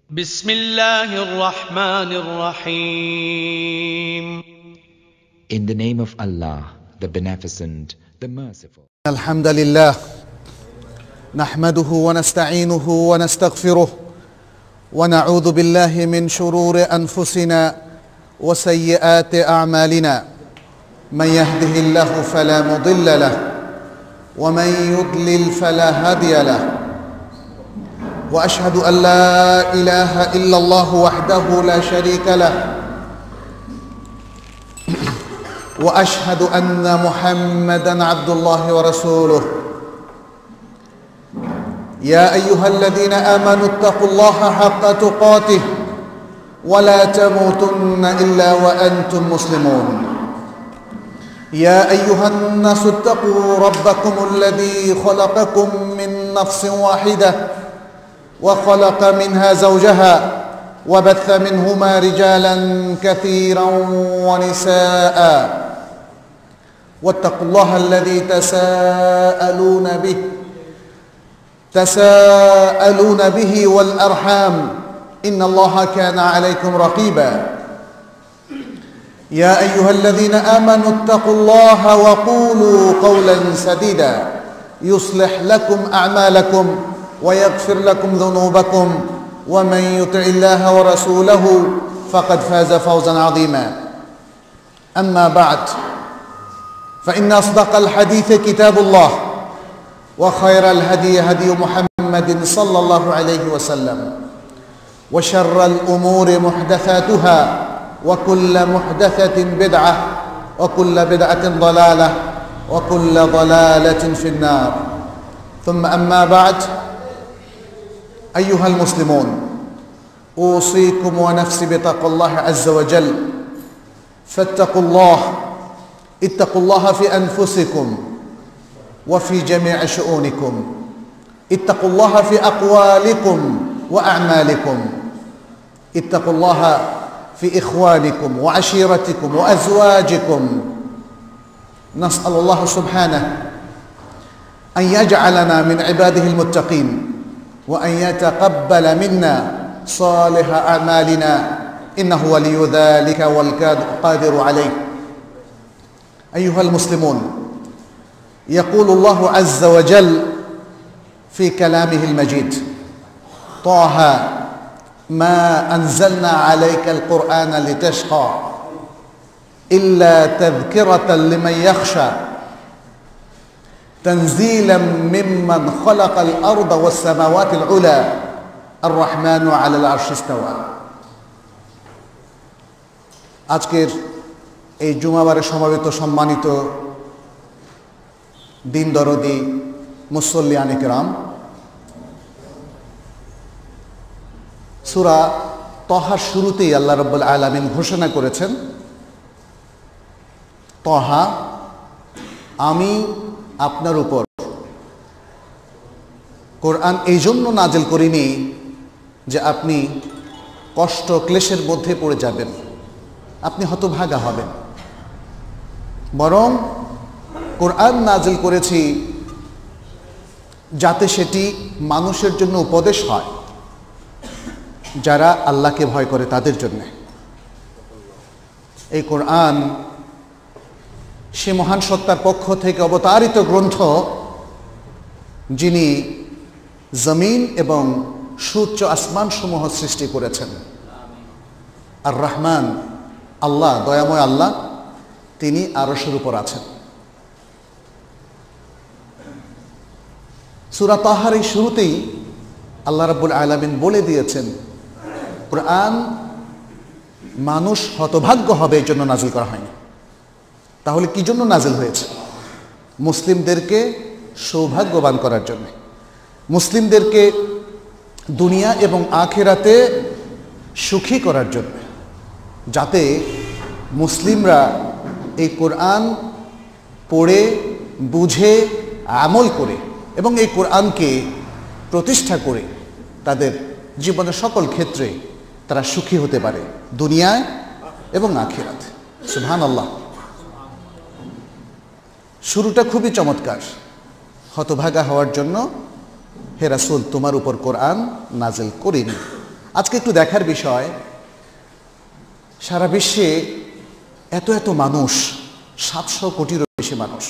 بسم الله الرحمن الرحيم. In the name of Allah, the Beneficent, the Merciful. الحمد لله نحمده ونستعينه ونستغفره ونعوذ بالله من شرور أنفسنا وسيئات أعمالنا. من يهده الله فلا مضل له ومن يضلل فلا هادي له، وأشهد أن لا إله إلا الله وحده لا شريك له، وأشهد أن محمدًا عبد الله ورسوله. يا أيها الذين آمنوا اتقوا الله حق تقاته ولا تموتن إلا وأنتم مسلمون. يا أيها الناس اتقوا ربكم الذي خلقكم من نفس واحدة وخلق منها زوجها وبث منهما رجالا كثيرا ونساء، واتقوا الله الذي تساءلون به والأرحام إن الله كان عليكم رقيبا. يا أيها الذين آمنوا اتقوا الله وقولوا قولا سديدا يصلح لكم أعمالكم ويغفر لكم ذنوبكم، ومن يطع الله ورسوله فقد فاز فوزا عظيما. أما بعد، فإن أصدق الحديث كتاب الله، وخير الهدي هدي محمد صلى الله عليه وسلم، وشر الأمور محدثاتها، وكل محدثة بدعة، وكل بدعة ضلالة، وكل ضلالة في النار. ثم أما بعد، أيها المسلمون، أوصيكم ونفسي بتقوى الله عز وجل. فاتقوا الله، اتقوا الله في أنفسكم وفي جميع شؤونكم، اتقوا الله في أقوالكم وأعمالكم، اتقوا الله في إخوانكم وعشيرتكم وأزواجكم. نسأل الله سبحانه أن يجعلنا من عباده المتقين، وأن يتقبل منا صالح أعمالنا، إنه ولي ذلك والقادر عليه. أيها المسلمون، يقول الله عز وجل في كلامه المجيد: طه ما أنزلنا عليك القرآن لتشقى إلا تذكرة لمن يخشى تنزيلا ممن خلق الأرض والسماوات العلى الرحمن على العرش استوى। আজকের এই জুমাবারে সমবেত সম্মানিত দিন দরদি মুসল্লিয়ান কিরাম, সূরা তহার শুরুতেই আল্লাহ রাব্বুল আলামিন ঘোষণা করেছেন, তহা, আমি আপনার উপর কোরআন এই জন্য নাজিল করিনি যে আপনি কষ্ট ক্লেশের মধ্যে পড়ে যাবেন, আপনি হতভাগা হবেন, বরং কোরআন নাজিল করেছি যাতে সেটি মানুষের জন্য উপদেশ হয়, যারা আল্লাহকে ভয় করে তাদের জন্য। এই কোরআন সে মহান সত্তার পক্ষ থেকে অবতারিত গ্রন্থ, যিনি জমিন এবং সুউচ্চ আসমান সমূহ সৃষ্টি করেছেন। আর রহমান, আল্লাহ, দয়াময় আল্লাহ, তিনি আরশের উপর আছেন। সূরা তাহার এই শুরুতেই আল্লাহ রাব্বুল আলামিন বলে দিয়েছেন, কোরআন মানুষ হতভাগ্য হবে এই জন্য নাজিল করা হয়নি। তাহলে কি জন্য নাজিল হয়েছে? মুসলিমদেরকে সৌভাগ্যবান করার জন্য, মুসলিমদেরকে দুনিয়া এবং আখিরাতে সুখী করার জন্য, যাতে মুসলিমরা এই কোরআন পড়ে বুঝে আমল করে এবং এই কোরআনকে প্রতিষ্ঠা করে তাদের জীবনের সকল ক্ষেত্রে তারা সুখী হতে পারে, দুনিয়ায় এবং আখিরাতে। সুবহানাল্লাহ। শুরুটা খুবই চমৎকার। হতভাগা হওয়ার জন্য হে রাসূল, তোমার উপর কোরআন নাজিল করিনি। আজকে একটু দেখার বিষয়, সারা বিশ্বে এত এত মানুষ, 700 কোটিরও বেশি মানুষ,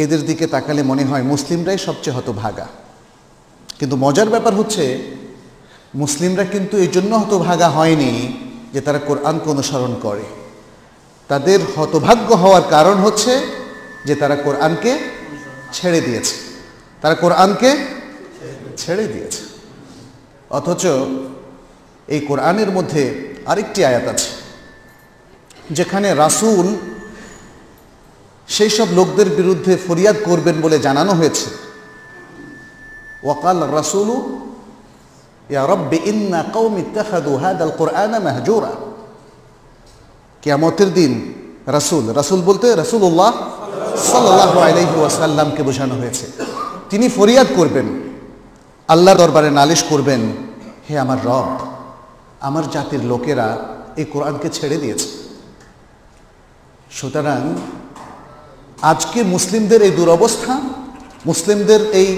এদের দিকে তাকালে মনে হয় মুসলিমরাই সবচেয়ে হতভাগা। কিন্তু মজার ব্যাপার হচ্ছে, মুসলিমরা কিন্তু এই জন্য হতভাগা হয়নি যে তারা কোরআনকে অনুসরণ করে। তাদের হতভাগ্য হওয়ার কারণ হচ্ছে যে তারা কোরআনকে ছেড়ে দিয়েছে, তারা কোরআনকে ছেড়ে দিয়েছে। অথচ এই কোরআনের মধ্যে আরেকটি আয়াত আছে যেখানে রাসূল সেই সব লোকদের বিরুদ্ধে ফরিয়াদ করবেন বলে জানানো হয়েছে। ওয়াকাল রাসূলু ইয়া রাব্বি ইন্না কওমি ইত্তাখাযু হাদাল কুরআনা মাহজুরা। কিয়ামতের দিন রাসূল বলতে রাসূলুল্লাহ সাল্লাল্লাহু আলাইহি ওয়াসাল্লামকে বোঝানো হয়েছে। তিনি ফরিয়াদ করবেন, আল্লাহর দরবারে নালিশ করবেন, হে আমার রব, আমার জাতির লোকেরা এই কোরআনকে ছেড়ে দিয়েছে। সুতরাং আজকে মুসলিমদের এই দুরবস্থা, মুসলিমদের এই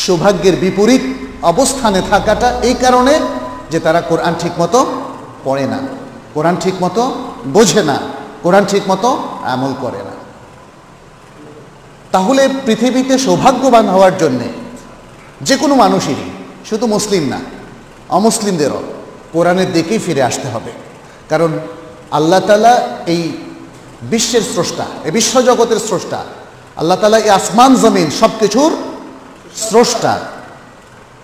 সৌভাগ্যের বিপরীত অবস্থানে থাকাটা এই কারণে যে তারা কোরআন ঠিকমতো পড়ে না, কোরআন ঠিকমতো বোঝে না, কোরআন ঠিকমতো আমল করে না। তাহলে পৃথিবীতে সৌভাগ্যবান হওয়ার জন্যে যে কোনো মানুষেরই, শুধু মুসলিম না, অমুসলিমদেরও কোরআনের দিকেই ফিরে আসতে হবে। কারণ আল্লাহ তাআলা এই বিশ্বের স্রষ্টা, এই বিশ্বজগতের স্রষ্টা, আল্লাহ তাআলা এই আসমান জমিন সব কিছুর স্রষ্টা,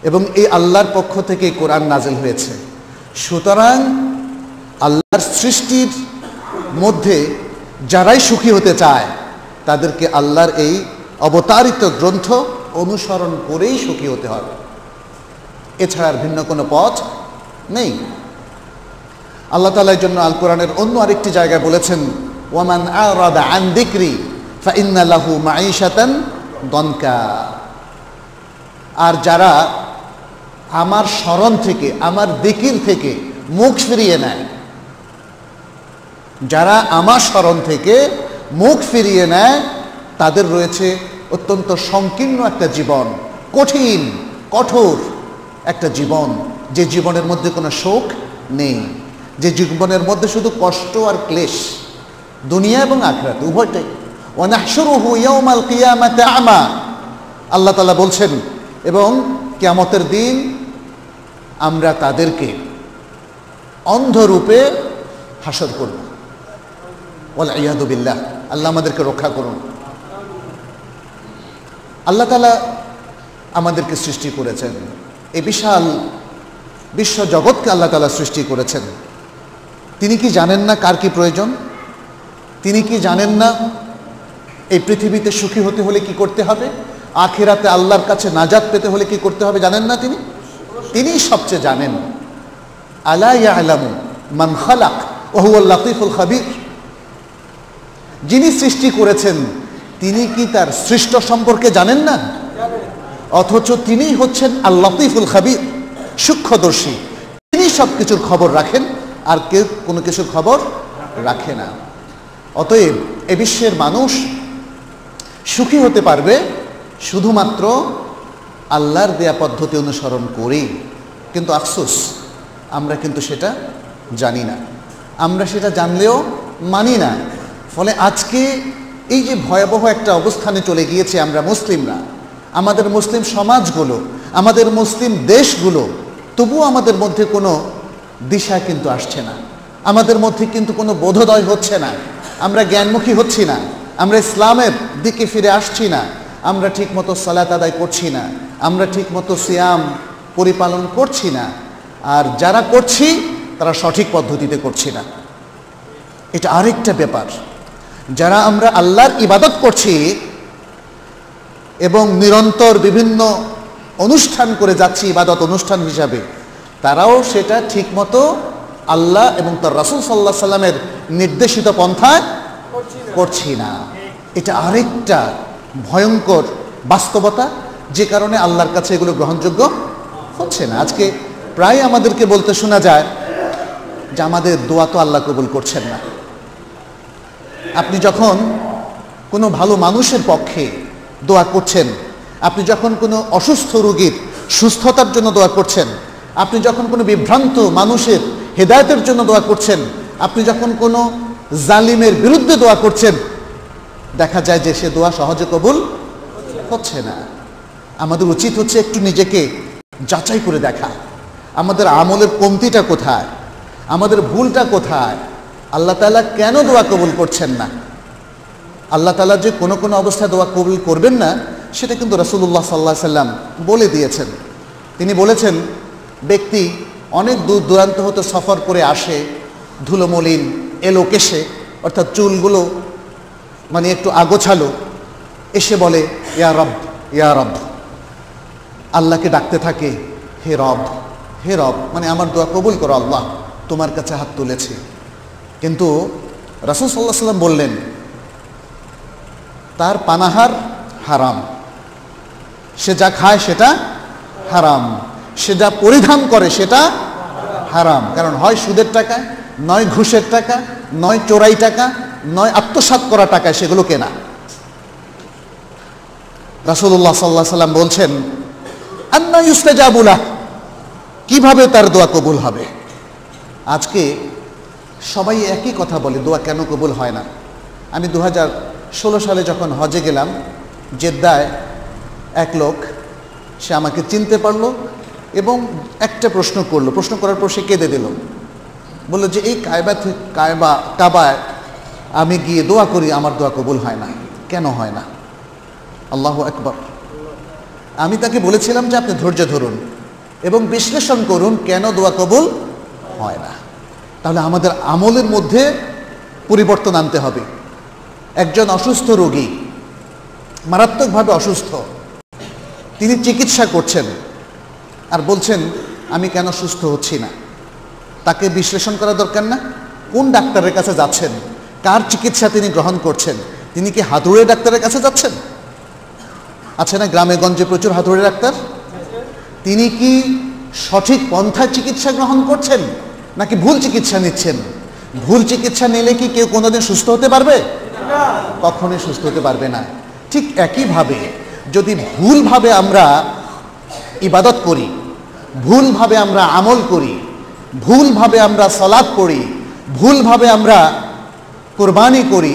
এবং এই আল্লাহর পক্ষ থেকে কোরআন নাজিল হয়েছে। সুতরাং আল্লাহর সৃষ্টির মধ্যে যারাই সুখী হতে চায় তাদেরকে আল্লাহর এই অবতারিত গ্রন্থ অনুসরণ করেই সুখী হতে হবে, এছাড়া আর ভিন্ন কোনো পথ নেই। আল্লাহ তাআলা এর জন্য আল কোরআনের অন্য আরেকটি জায়গায় বলেছেন, ওয়ামান আরাদা আন যিকরি ফাইন্না লাহু মাঈশাতান দনকা। আর যারা আমার স্মরণ থেকে, আমার যিকির থেকে মুখ ফিরিয়ে নেয়, যারা আমার স্মরণ থেকে মুখ ফিরিয়ে নেয়, তাদের রয়েছে অত্যন্ত সংকীর্ণ একটা জীবন, কঠিন কঠোর একটা জীবন, যে জীবনের মধ্যে কোনো সুখ নেই, যে জীবনের মধ্যে শুধু কষ্ট আর ক্লেশ, দুনিয়া এবং আখিরাত উভয়টাই। ওয়া নাহশুরুহু ইয়াওমাল কিয়ামাতি আমা, আল্লাহ তাআলা বলছেন, এবং কিয়ামতের দিন আমরা তাদেরকে অন্ধরূপে হাসর করব। ওয়াল ইয়াদু বিল্লাহ, আল্লাহ আমাদেরকে রক্ষা করুন। আল্লাহ তাআলা আমাদেরকে সৃষ্টি করেছেন, এই বিশাল বিশ্ব জগৎকে আল্লাহ তাআলা সৃষ্টি করেছেন। তিনি কি জানেন না কার কি প্রয়োজন? তিনি কি জানেন না এই পৃথিবীতে সুখী হতে হলে কি করতে হবে, আখিরাতে আল্লাহর কাছে নাজাত পেতে হলে কি করতে হবে? জানেন না তিনি? তিনিই সবচেয়ে জানেন। আলা ইয়ালামু মান খালাক ওয়া হুয়াল লাতীফুল খাবীর। যিনি সৃষ্টি করেছেন তিনি কি তার সৃষ্ট সম্পর্কে জানেন না? অথচ তিনিই হচ্ছেন আল লাতীফুল খাবীর, সূক্ষ্মদর্শী। তিনি সব কিছুর খবর রাখেন, আর কেউ কোনো কিছুর খবর রাখে না। অতএব এ বিশ্বের মানুষ সুখী হতে পারবে শুধুমাত্র আল্লাহর দেয়া পদ্ধতি অনুসরণ করেই। কিন্তু আফসোস, আমরা কিন্তু সেটা জানি না, আমরা সেটা জানলেও মানি না। ফলে আজকে এই যে ভয়াবহ একটা অবস্থানে চলে গিয়েছে আমরা মুসলিমরা, আমাদের মুসলিম সমাজগুলো, আমাদের মুসলিম দেশগুলো, তবুও আমাদের মধ্যে কোনো দিশা কিন্তু আসছে না, আমাদের মধ্যে কিন্তু কোনো বোধোদয় হচ্ছে না, আমরা জ্ঞানমুখী হচ্ছি না, আমরা ইসলামের দিকে ফিরে আসছি না, আমরা ঠিকমতো সালাত আদায় করছি না, আমরা ঠিকমতো সিয়াম পরিপালন করছি না, আর যারা করছি তারা সঠিক পদ্ধতিতে করছি না। এটা আরেকটা ব্যাপার। যারা আমরা আল্লাহর ইবাদত করছি এবং নিরন্তর বিভিন্ন অনুষ্ঠান করে যাচ্ছি ইবাদত অনুষ্ঠান হিসাবে, তারাও সেটা ঠিকমতো আল্লাহ এবং তার রাসূল সাল্লাল্লাহু আলাইহি সাল্লামের নির্দেশিত পন্থায় করছি না। এটা আরেকটা ভয়ঙ্কর বাস্তবতা, যে কারণে আল্লাহর কাছে এগুলো গ্রহণযোগ্য হচ্ছে না। আজকে প্রায় আমাদেরকে বলতে শোনা যায় যে আমাদের দোয়া তো আল্লাহ কবুল করছেন না। আপনি যখন কোনো ভালো মানুষের পক্ষে দোয়া করছেন, আপনি যখন কোনো অসুস্থ রোগীর সুস্থতার জন্য দোয়া করছেন, আপনি যখন কোনো বিভ্রান্ত মানুষের হেদায়েতের জন্য দোয়া করছেন, আপনি যখন কোনো জালিমের বিরুদ্ধে দোয়া করছেন, দেখা যায় যে সে দোয়া সহজে কবুল হচ্ছে না। আমাদের উচিত হচ্ছে একটু নিজেকে যাচাই করে দেখা, আমাদের আমলের কমতিটা কোথায়, আমাদের ভুলটা কোথায়, আল্লাহ তাআলা কেন দোয়া কবুল করছেন না। আল্লাহ তাআলা যে কোনো কোনো অবস্থায় দোয়া কবুল করবেন না সেটা কিন্তু রাসূলুল্লাহ সাল্লাল্লাহু আলাইহি সাল্লাম বলে দিয়েছেন। তিনি বলেছেন, ব্যক্তি অনেক দূর দূরান্ত হতে সফর করে আসে, ধুলোমলিন এলো কেশে, অর্থাৎ চুলগুলো মানে একটু আগোছালো, এসে বলে ইয়া রব ইয়া রব, আল্লাহকে ডাকতে থাকে হে রব হে রব, মানে আমার দোয়া কবুল করো আল্লাহ, তোমার কাছে হাত তুলেছি। কিন্তু রাসূল সাল্লাল্লাহু আলাইহি সাল্লাম বললেন তার পানাহার হারাম, সে যা খায় সেটা হারাম, সে যা পরিধান করে সেটা হারাম। কারণ হয় সুদের টাকায়, নয় ঘুষের টাকা, নয় চোরাই টাকা, নয় আত্মসাৎ করা টাকায় সেগুলো কেনা। রাসূলুল্লাহ সাল্লাল্লাহু আলাইহি সাল্লাম বলছেন আন্না ইউস্তাজাবু লাহ, কিভাবে তার দোয়া কবুল হবে। আজকে সবাই একই কথা বলে, দোয়া কেন কবুল হয় না। আমি 2016 সালে যখন হজে গেলাম, জেদ্দায় এক লোক, সে আমাকে চিনতে পারলো এবং একটা প্রশ্ন করলো, প্রশ্ন করার পর সে কেঁদে দিল, বললো যে এই কাবায় আমি গিয়ে দোয়া করি, আমার দোয়া কবুল হয় না, কেন হয় না। আল্লাহু আকবার। আমি তাকে বলেছিলাম যে আপনি ধৈর্য ধরুন এবং বিশ্লেষণ করুন কেন দোয়া কবুল হয় না। তাহলে আমাদের আমলের মধ্যে পরিবর্তন আনতে হবে। একজন অসুস্থ রোগী, মারাত্মকভাবে অসুস্থ, তিনি চিকিৎসা করছেন আর বলছেন আমি কেন সুস্থ হচ্ছি না। তাকে বিশ্লেষণ করা দরকার না? কোন ডাক্তারের কাছে যাচ্ছেন, কার চিকিৎসা তিনি গ্রহণ করছেন, তিনি কি হাতুড়ে ডাক্তারের কাছে যাচ্ছেন? আছে না গ্রামে গঞ্জে প্রচুর হাতুড়ে ডাক্তার? তিনি কি সঠিক পন্থায় চিকিৎসা গ্রহণ করছেন নাকি ভুল চিকিৎসা নিচ্ছেন? ভুল চিকিৎসা নিলে কি কেউ কোনোদিন সুস্থ হতে পারবে? কখনোই সুস্থ হতে পারবে না। ঠিক একইভাবে যদি ভুলভাবে আমরা ইবাদত করি, ভুলভাবে আমরা আমল করি, ভুলভাবে আমরা সালাত পড়ি, ভুলভাবে আমরা কোরবানি করি,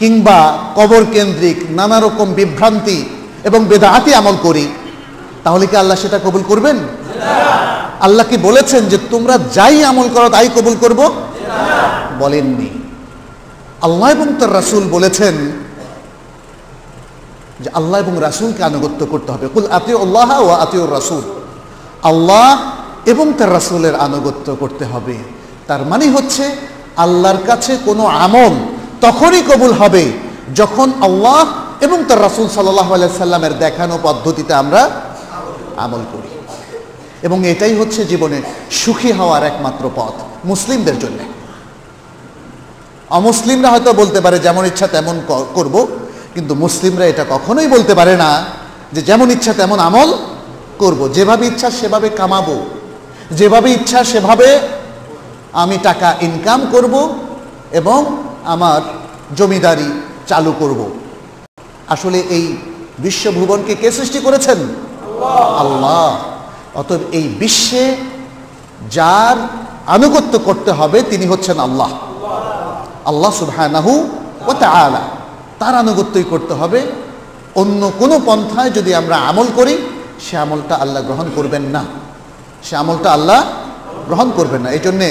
কিংবা কবর কেন্দ্রিক নানা রকম বিভ্রান্তি এবং বেদাতি আমল করি, তাহলে কি আল্লাহ সেটা কবুল করবেন? আল্লাহ কি বলেছেন যে তোমরা যাই আমল করো তাই কবুল করব? বলেননি। আল্লাহ এবং তার রাসূল বলেছেন যে আল্লাহ এবং রাসূলকে আনুগত্য করতে হবে। কুল আতিউল্লাহ ওয়া আতিউর রাসূল, আল্লাহ এবং তার রাসূলের আনুগত্য করতে হবে। তার মানে হচ্ছে আল্লাহর কাছে কোনো আমল তখনই কবুল হবে যখন আল্লাহ এবং তার রাসূল সাল্লাল্লাহু আলাইহি সাল্লামের দেখানো পদ্ধতিতে আমরা আমল করি। এবং এটাই হচ্ছে জীবনে সুখী হওয়ার একমাত্র পথ মুসলিমদের জন্য। অমুসলিমরা হয়তো বলতে পারে যেমন ইচ্ছা তেমন করব, কিন্তু মুসলিমরা এটা কখনোই বলতে পারে না যে যেমন ইচ্ছা তেমন আমল করব, যেভাবে ইচ্ছা সেভাবে কামাবো, যেভাবে ইচ্ছা সেভাবে আমি টাকা ইনকাম করব এবং আমার জমিদারি চালু করব। আসলে এই বিশ্বভুবনকে কে সৃষ্টি করেছেন? আল্লাহ। অতএব এই বিশ্বে যার আনুগত্য করতে হবে তিনি হচ্ছেন আল্লাহ, আল্লাহ সুবহানাহু ওয়া তাআলা। তার আনুগত্যই করতে হবে। অন্য কোনো পন্থায় যদি আমরা আমল করি সে আমলটা আল্লাহ গ্রহণ করবেন না, সে আমলটা আল্লাহ গ্রহণ করবেন না। এই জন্যে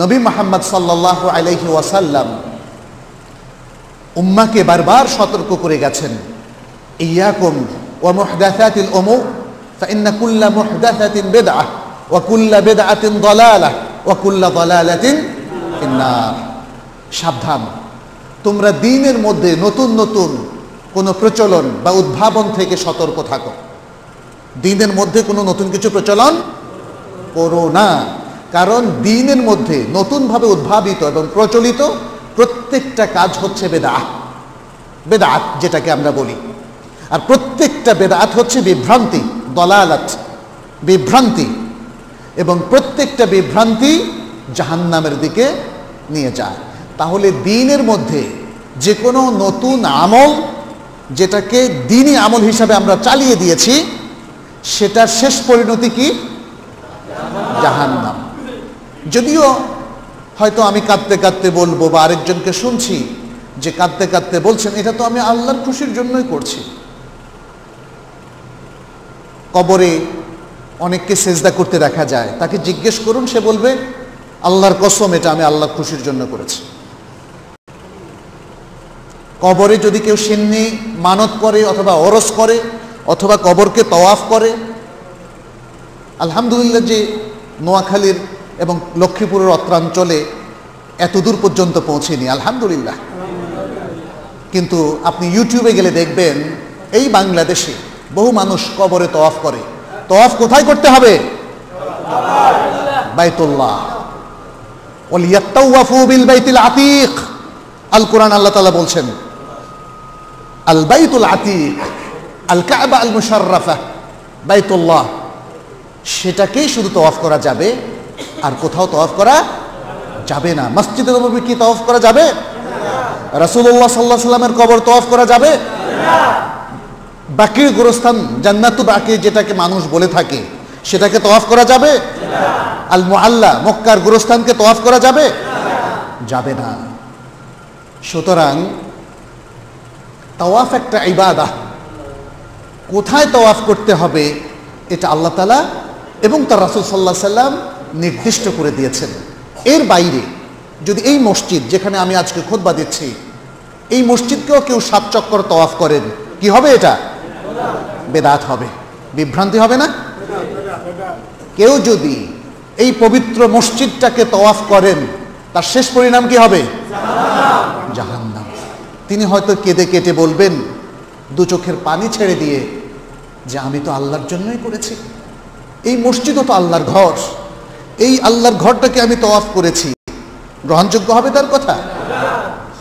নবী মুহাম্মদ সাল্লাল্লাহু আলাইহি ওয়াসাল্লাম উম্মাহকে বারবার সতর্ক করে গেছেন, ইয়াকুম ওয়া মুহদাসাতিল উমুর ফাইন্না কুল্লা মুহদাসাতিন বিদআহ ওয়া কুল্লা বিদআতিন দালালাহ ওয়া কুল্লা দালালাতিন ফিন্নার। সাবধান, তোমরা দ্বীনের মধ্যে নতুন নতুন কোনো প্রচলন বা উদ্ভাবন থেকে সতর্ক থাকো। দ্বীনের মধ্যে কোনো নতুন কিছু প্রচলন করো না, কারণ দ্বীনের মধ্যে নতুনভাবে উদ্ভাবিত এবং প্রচলিত প্রত্যেকটা কাজ হচ্ছে বেদাত, বেদাত যেটাকে আমরা বলি। আর প্রত্যেকটা বেদাত হচ্ছে বিভ্রান্তি, দলালাত, বিভ্রান্তি, এবং প্রত্যেকটা বিভ্রান্তি জাহান্নামের দিকে নিয়ে যায়। তাহলে দ্বীনের মধ্যে যে কোনো নতুন আমল যেটাকে দ্বীনি আমল হিসাবে আমরা চালিয়ে দিয়েছি সেটার শেষ পরিণতি কি? জাহান্নাম। যদিও হয়তো আমি কাঁদতে কাঁদতে বলবো, বা আরেকজনকে শুনছি যে কাঁদতে কাঁদতে বলছেন, এটা তো আমি আল্লাহর খুশির জন্যই করছি। কবরে অনেককে সেজদা করতে দেখা যায়, তাকে জিজ্ঞেস করুন, সে বলবে আল্লাহর কসম এটা আমি আল্লাহর খুশির জন্য করেছি। কবরে যদি কেউ সিন্নি মানত করে অথবা ওরস করে অথবা কবরকে তওয়াফ করে, আলহামদুলিল্লাহ যে নোয়াখালীর এবং লক্ষ্মীপুরের অত্রাঞ্চলে এতদূর পর্যন্ত পৌঁছেনি, আলহামদুলিল্লাহ। কিন্তু আপনি ইউটিউবে গেলে দেখবেন এই বাংলাদেশে বহু মানুষ কবরে তওয়াফ করে। তওয়াফ কোথায় করতে হবে? বাইতুল্লাহ। ওয়ালিয়াত্তাওয়াফু বিল বাইতিল আতীক। আল কোরআন আল্লাহ তাআলা বলছেন আল বাইতুল আতীক আল কাবা আল মুশাররাফা বাইতুল্লাহ, সেটাকেই শুধু তওয়াফ করা যাবে, আর কোথাও তওয়াফ করা যাবে না। মসজিদে নববী কি তওয়াফ করা যাবে? রাসূলুল্লাহ সাল্লাল্লাহু আলাইহি ওয়াসাল্লামের কবর তওয়াফ করা যাবে? বাকির গোরস্থান, জান্নাতু বাকি যেটাকে মানুষ বলে থাকে, সেটাকে তওয়াফ করা যাবে? আল মুআল্লা, মক্কার গোরস্থানকে তওয়াফ করা যাবে? যাবে না। সুতরাং তাওয়াফ একটা ইবাদত। কোথায় তাওয়াফ করতে হবে এটা আল্লাহ তাআলা এবং তার রাসূল সাল্লাল্লাহু আলাইহি সাল্লাম নির্দিষ্ট করে দিয়েছেন। এর বাইরে যদি এই মসজিদ যেখানে আমি আজকে খুতবা দিচ্ছি, এই মসজিদকেও কেউ 7 চক্কর তাওয়াফ করেন, কি হবে? এটা বেদাত হবে, বিভ্রান্তি হবে না? কেউ যদি এই পবিত্র মসজিদটাকে তাওয়াফ করেন, তার শেষ পরিণাম কি হবে? জাহান্নাম। তিনি হয়তো কেঁদে কেটে বলবেন, দু চোখের পানি ছেড়ে দিয়ে, যে আমি তো আল্লাহর জন্যই করেছি, এই মসজিদও তো আল্লাহর ঘর, এই আল্লাহর ঘরটাকে আমি তাওয়াফ করেছি। গ্রহণযোগ্য হবে তার কথা?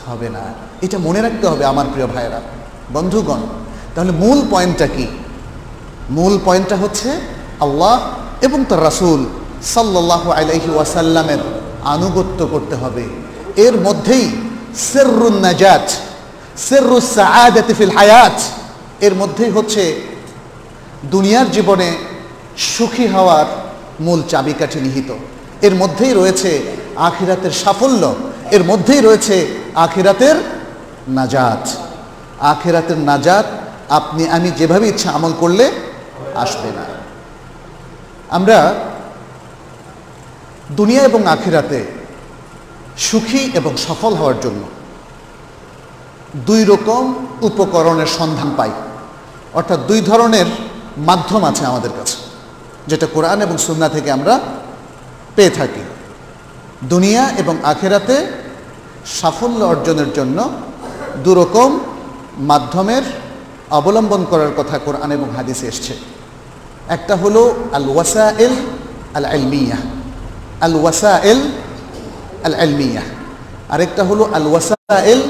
হবে না। এটা মনে রাখতে হবে আমার প্রিয় ভাইয়েরা, বন্ধুগণ। তাহলে মূল পয়েন্টটা কি? মূল পয়েন্টটা হচ্ছে আল্লাহ এবং তার রাসূল সাল্লাল্লাহু আলাইহি ওয়াসাল্লামের আনুগত্য করতে হবে। এর মধ্যেই সিররুন নাজাত, সিররুস সাআদাতি ফিল হায়াত, এর মধ্যেই হচ্ছে দুনিয়ার জীবনে সুখী হওয়ার মূল চাবিকাঠি নিহিত। এর মধ্যেই রয়েছে আখিরাতের সাফল্য, এর মধ্যেই রয়েছে আখিরাতের নাজাত। আখিরাতের নাজাত আপনি আমি যেভাবে ইচ্ছা আমল করলে আসবে না। আমরা দুনিয়া এবং আখিরাতে সুখী এবং সফল হওয়ার জন্য 2 রকম উপকরণের সন্ধান পাই, অর্থাৎ 2 ধরনের মাধ্যম আছে আমাদের কাছে, যেটা কোরআন এবং সুন্নাহ থেকে আমরা পেয়ে থাকি। দুনিয়া এবং আখিরাতে সাফল্য অর্জনের জন্য 2 রকম মাধ্যমের অবলম্বন করার কথা কোরআন এবং হাদিসে এসেছে। একটা হলো আল ওয়াসাইল আল ইলমিয়া, আল ওয়াসাইল আল ইলমিয়া, আরেকটা হলো আল ওয়াসাইল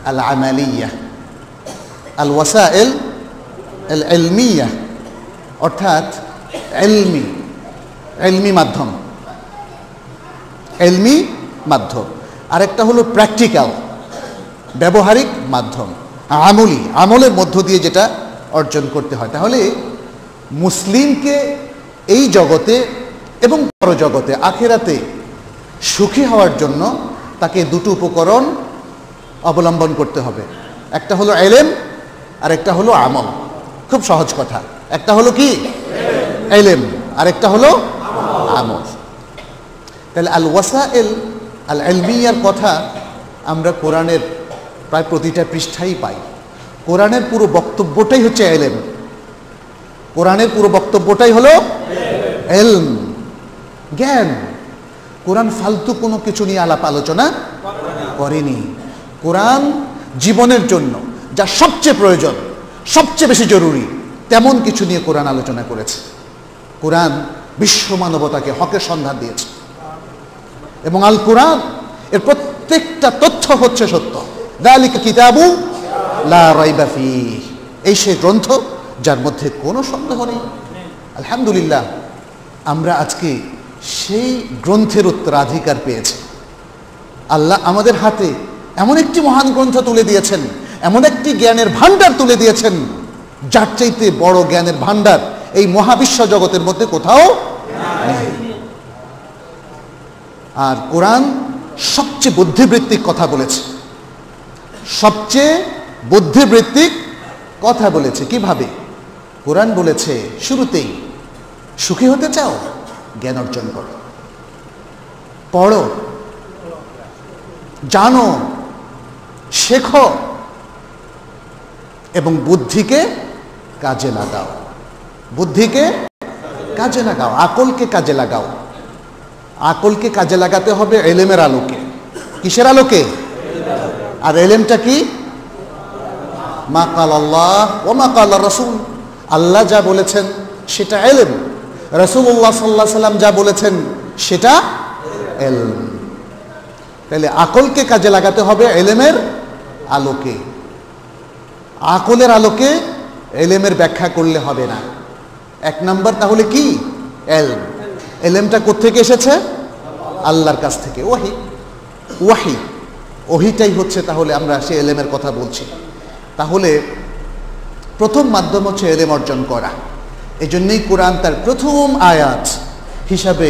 আল আমালিয়া। আল ওয়াসাইল আল ইলমিয়া অর্থাৎ ইলমি মাধ্যম, ইলমি মাধ্যম। আরেকটা হলো প্র্যাকটিক্যাল, ব্যবহারিক মাধ্যম, আমলের মধ্য দিয়ে যেটা অর্জন করতে হয়। তাহলে মুসলিমকে এই জগতে এবং পরজগতে আখিরাতে সুখী হওয়ার জন্য তাকে 2টো উপকরণ অবলম্বন করতে হবে। একটা হলো ইলম আর একটা হলো আমল। খুব সহজ কথা। একটা হলো কি? ইলম, আর একটা হলো আমল। তাহলে আল ওয়াসাইল আল ইলমিয়ার কথা আমরা কোরআনের প্রায় প্রতিটা পৃষ্ঠাই পাই। কোরআনের পুরো বক্তব্যটাই হচ্ছে ইলম। কোরআনের পুরো বক্তব্যটাই হলো ইলম, জ্ঞান। কোরআন ফালতু কোনো কিছু নিয়ে আলাপ আলোচনা করেনি। কোরআন জীবনের জন্য যা সবচেয়ে প্রয়োজন, সবচেয়ে বেশি জরুরি, তেমন কিছু নিয়ে কোরআন আলোচনা করেছে। কোরআন বিশ্ব মানবতাকে হকের সন্ধান দিয়েছে এবং আল কোরআন এর প্রত্যেকটা তথ্য হচ্ছে সত্য। যালিকা কিতাবু লা রাইবা ফীহ, এই সেই গ্রন্থ যার মধ্যে কোনো সন্দেহ নেই। আলহামদুলিল্লাহ, আমরা আজকে সেই গ্রন্থের উত্তরাধিকার পেয়েছি। আল্লাহ আমাদের হাতে এমন একটি মহান গ্রন্থ তুলে দিয়েছেন, এমন একটি জ্ঞানের ভান্ডার তুলে দিয়েছেন, যার চাইতে বড় জ্ঞানের ভান্ডার এই মহাবিশ্ব জগতের মধ্যে কোথাও নেই। আর কোরআন সবচেয়ে বুদ্ধিবৃত্তিক কথা বলেছে, সবচেয়ে বুদ্ধিবৃত্তিক কথা বলেছে। কিভাবে? কোরআন বলেছে শুরুতেই, সুখী হতে চাও, জ্ঞান অর্জন করো, পড়ো, জানো, শেখো এবং বুদ্ধিকে কাজে লাগাও। বুদ্ধিকে কাজে লাগাও, আকলকে কাজে লাগাও। আকলকে কাজে লাগাতে হবে এলেমের আলোকে। কিসের আলোকে? আর এলেমটা কি? মা কাল আল্লাহ ও মা কাল রাসূল, আল্লাহ যা বলেছেন সেটা এলেম, রাসূলুল্লাহ সাল্লাল্লাহু আলাইহি সাল্লাম যা বলেছেন সেটা এলম। তাহলে আকলকে কাজে লাগাতে হবে এলেমের আলোকে। আকলের আলোকে এলেমের ব্যাখ্যা করলে হবে না। এক নাম্বার তাহলে কি? এলম। এলেমটা কোত্থেকে এসেছে? আল্লাহর কাছ থেকে। ওয়াহি, ওয়াহি, ওহিটাই হচ্ছে তাহলে আমরা সে এলেমের কথা বলছি। তাহলে প্রথম মাধ্যম হচ্ছে এলেম অর্জন করা। এই জন্যই কোরআন তার প্রথম আয়াত হিসাবে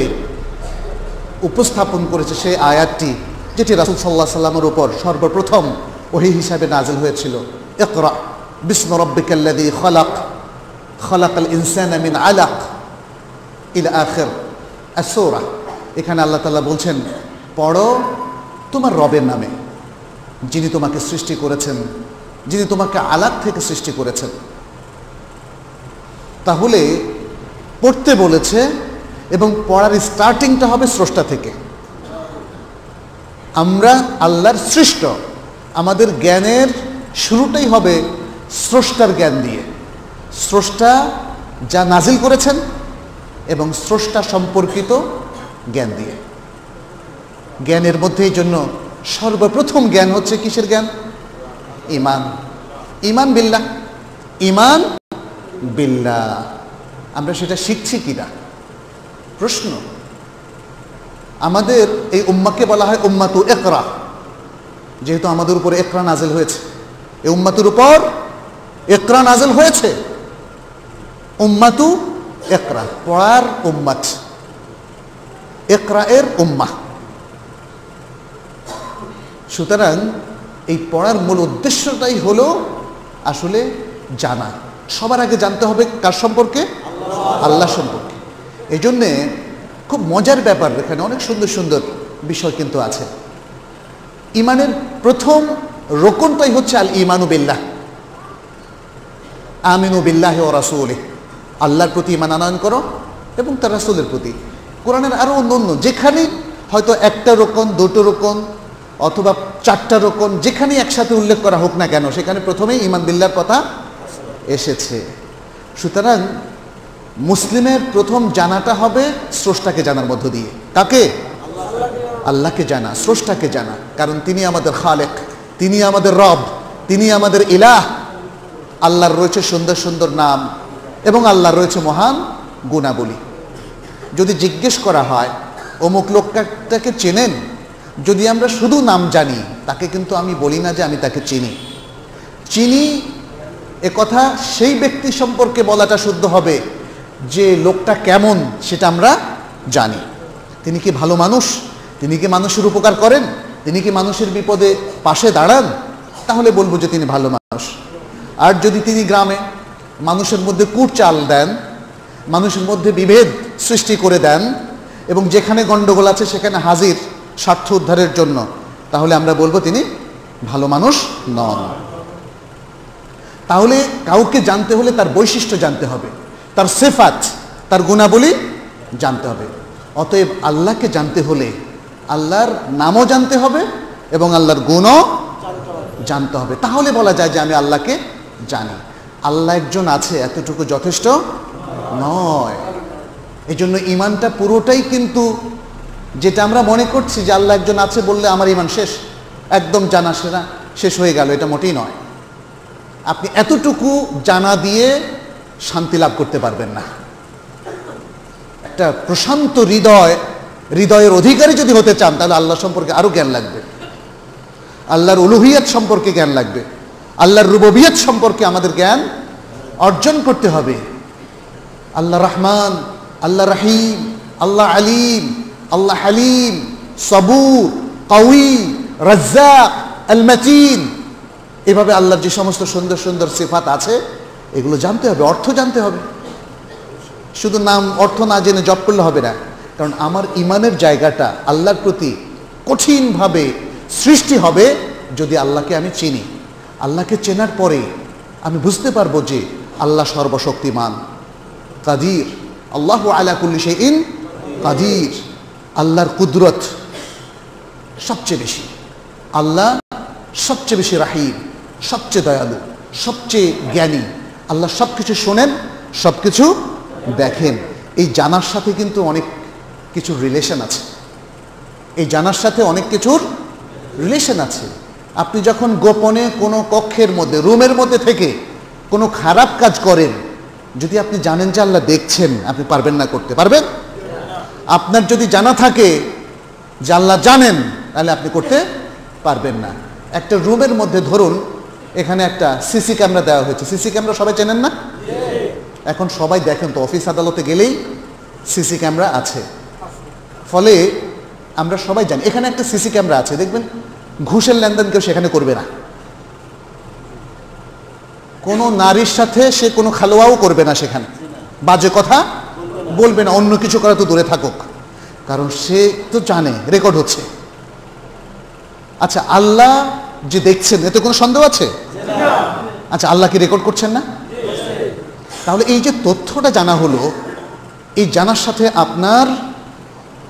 উপস্থাপন করেছে সেই আয়াতটি যেটি রাসূল সাল্লাল্লাহু আলাইহি সাল্লামের উপর সর্বপ্রথম ওহী হিসাবে নাযিল হয়েছিল। ইকরা বিসমি রাব্বিকাল্লাযী খালাক, খালাকাল ইনসানা মিন আলাক ইলা আখির আস-সূরা। এখানে আল্লাহ তাআলা বলছেন, পড়ো তোমার রবের নামে, যিনি তোমাকে সৃষ্টি করেছেন, যিনি তোমাকে আলাক থেকে সৃষ্টি করেছেন। তাহলে পড়তে বলেছে এবং পড়ার স্টার্টিংটা হবে স্রষ্টা থেকে। আমরা আল্লাহর সৃষ্ট, আমাদের জ্ঞানের শুরুটাই হবে স্রষ্টার জ্ঞান দিয়ে। স্রষ্টা যা নাজিল করেছেন এবং স্রষ্টা সম্পর্কিত জ্ঞান দিয়ে। জ্ঞানের মধ্যে এই জন্য সর্বপ্রথম জ্ঞান হচ্ছে কিসের জ্ঞান? ঈমান। ঈমান বিল্লাহ, ঈমান বিল্লাহ। আমরা সেটা শিখছি কিনা প্রশ্ন। আমাদের এই উম্মাকে বলা হয় উম্মাতু ইকরা, যেহেতু আমাদের উপরে ইকরা নাজিল হয়েছে। এই উম্মাতুর উপর ইকরা নাজিল হয়েছে। উম্মাতু ইকরা, পড়ার উম্মাত, ইকরা এর উম্মাহ। সুতরাং এই পড়ার মূল উদ্দেশ্যটাই হলো আসলে জানা। সবার আগে জানতে হবে কার সম্পর্কে? আল্লাহ সম্পর্কে। এই জন্যে খুব মজার ব্যাপার, এখানে অনেক সুন্দর সুন্দর বিষয় কিন্তু আছে। ইমানের প্রথম রোকনটাই হচ্ছে আল ইমানু বিল্লাহ, আমিনু বিল্লাহি ওয়া রাসূলিহি। আল্লাহর প্রতি ঈমান আনয়ন করো এবং তার রাসূলের প্রতি। কোরআনের আরও অন্য যেখানে হয়তো একটা রোকন, দুটো রোকন অথবা চারটা রোকন, যেখানে একসাথে উল্লেখ করা হোক না কেন, সেখানে প্রথমেই ঈমান বিল্লাহর কথা এসেছে। সুতরাং মুসলিমের প্রথম জানাটা হবে স্রষ্টাকে জানার মধ্য দিয়ে। কাকে? আল্লাহকে জানা, স্রষ্টাকে জানা। কারণ তিনি আমাদের খালেক, তিনি আমাদের রব, তিনি আমাদের ইলাহ। আল্লাহর রয়েছে সুন্দর সুন্দর নাম এবং আল্লাহর রয়েছে মহান গুণাবলী। যদি জিজ্ঞেস করা হয় অমুক লোকটাকে চেনেন, যদি আমরা শুধু নাম জানি, তাকে কিন্তু আমি বলি না যে আমি তাকে চিনি। চিনি এ কথা সেই ব্যক্তি সম্পর্কে বলাটা শুদ্ধ হবে যে লোকটা কেমন সেটা আমরা জানি। তিনি কি ভালো মানুষ? তিনি কি মানুষের উপকার করেন? তিনি কি মানুষের বিপদে পাশে দাঁড়ান? তাহলে বলবো যে তিনি ভালো মানুষ। আর যদি তিনি গ্রামে মানুষের মধ্যে কুটচাল দেন, মানুষের মধ্যে বিভেদ সৃষ্টি করে দেন এবং যেখানে গণ্ডগোল আছে সেখানে হাজির স্বার্থ উদ্ধারের জন্য, তাহলে আমরা বলবো তিনি ভালো মানুষ নন। তাহলে কাউকে জানতে হলে তার বৈশিষ্ট্য জানতে হবে, তার সিফাত, তার গুণাবলী জানতে হবে। অতএব আল্লাহকে জানতে হলে আল্লাহর নামও জানতে হবে এবং আল্লাহর গুণও জানতে হবে। তাহলে বলা যায় যে আমি আল্লাহকে জানি। আল্লাহ একজন আছে এতটুকু যথেষ্ট নয়। এই জন্য ঈমানটা পুরোটাই কিন্তু, যেটা আমরা মনে করছি যে আল্লাহ একজন আছে বললে আমার ঈমান শেষ, একদম জানা সেরা শেষ হয়ে গেল, এটা মোটেই নয়। আপনি এতটুকু জানা দিয়ে শান্তি লাভ করতে পারবেন না। একটা প্রশান্ত হৃদয়ের অধিকারী যদি হতে চান, তাহলে আল্লাহ সম্পর্কে আরো জ্ঞান লাগবে, আল্লাহর উলুহিয়ত সম্পর্কে জ্ঞান লাগবে, আল্লাহর রুবুবিয়ত সম্পর্কে আমাদের জ্ঞান অর্জন করতে হবে। আল্লাহ রহমান, আল্লাহ রহিম, আল্লাহ আলিম, আল্লাহ হালিম, সবুর, কাউই, রাজ্জাক, আল মাতিন। এভাবে আল্লাহর যে সমস্ত সুন্দর সুন্দর সিফাত আছে এগুলো জানতে হবে, অর্থ জানতে হবে। শুধু নাম অর্থ না জেনে জপ করলে হবে না, কারণ আমার ইমানের জায়গাটা আল্লাহর প্রতি কঠিনভাবে সৃষ্টি হবে যদি আল্লাহকে আমি চিনি। আল্লাহকে চেনার পরে আমি বুঝতে পারবো যে আল্লাহ সর্বশক্তিমান, কাদির, আল্লাহু আলা কুল্লি শাইইন কাদির। আল্লাহর কুদরত সবচেয়ে বেশি, আল্লাহ সবচেয়ে বেশি রাহিম, সবচেয়ে দয়ালু, সবচেয়ে জ্ঞানী। আল্লাহ সব কিছু শোনেন, সব কিছু দেখেন। এই জানার সাথে কিন্তু অনেক কিছুর রিলেশন আছে, এই জানার সাথে অনেক কিছুর রিলেশন আছে। আপনি যখন গোপনে কোনো কক্ষের মধ্যে, রুমের মধ্যে থেকে কোনো খারাপ কাজ করেন, যদি আপনি জানেন যে আল্লাহ দেখছেন, আপনি পারবেন না করতে? পারবেন? আপনার যদি জানা থাকে যে আল্লাহ জানেন, তাহলে আপনি করতে পারবেন না। একটা রুমের মধ্যে ধরুন এখানে একটা সিসি ক্যামেরা দেওয়া হয়েছে। সিসি ক্যামেরা সবাই চেনেন না? এখন সবাই দেখেন তো, অফিস আদালতে গেলেই সিসি ক্যামেরা আছে। ফলে আমরা সবাই জানি এখানে একটা সিসি ক্যামেরা আছে। দেখবেন ঘুষের লেনদেন কেউ সেখানে করবে না, কোনো নারীর সাথে সে কোনো খালোয়াও করবে না, সেখানে বাজে কথা বলবে না, অন্য কিছু করা তো দূরে থাকুক, কারণ সে তো জানে রেকর্ড হচ্ছে। আচ্ছা, আল্লাহ যে দেখছেন এতে কোনো সন্দেহ আছে? আচ্ছা, আল্লাহ কি রেকর্ড করছেন না? তাহলে এই যে তথ্যটা জানা হলো, এই জানার সাথে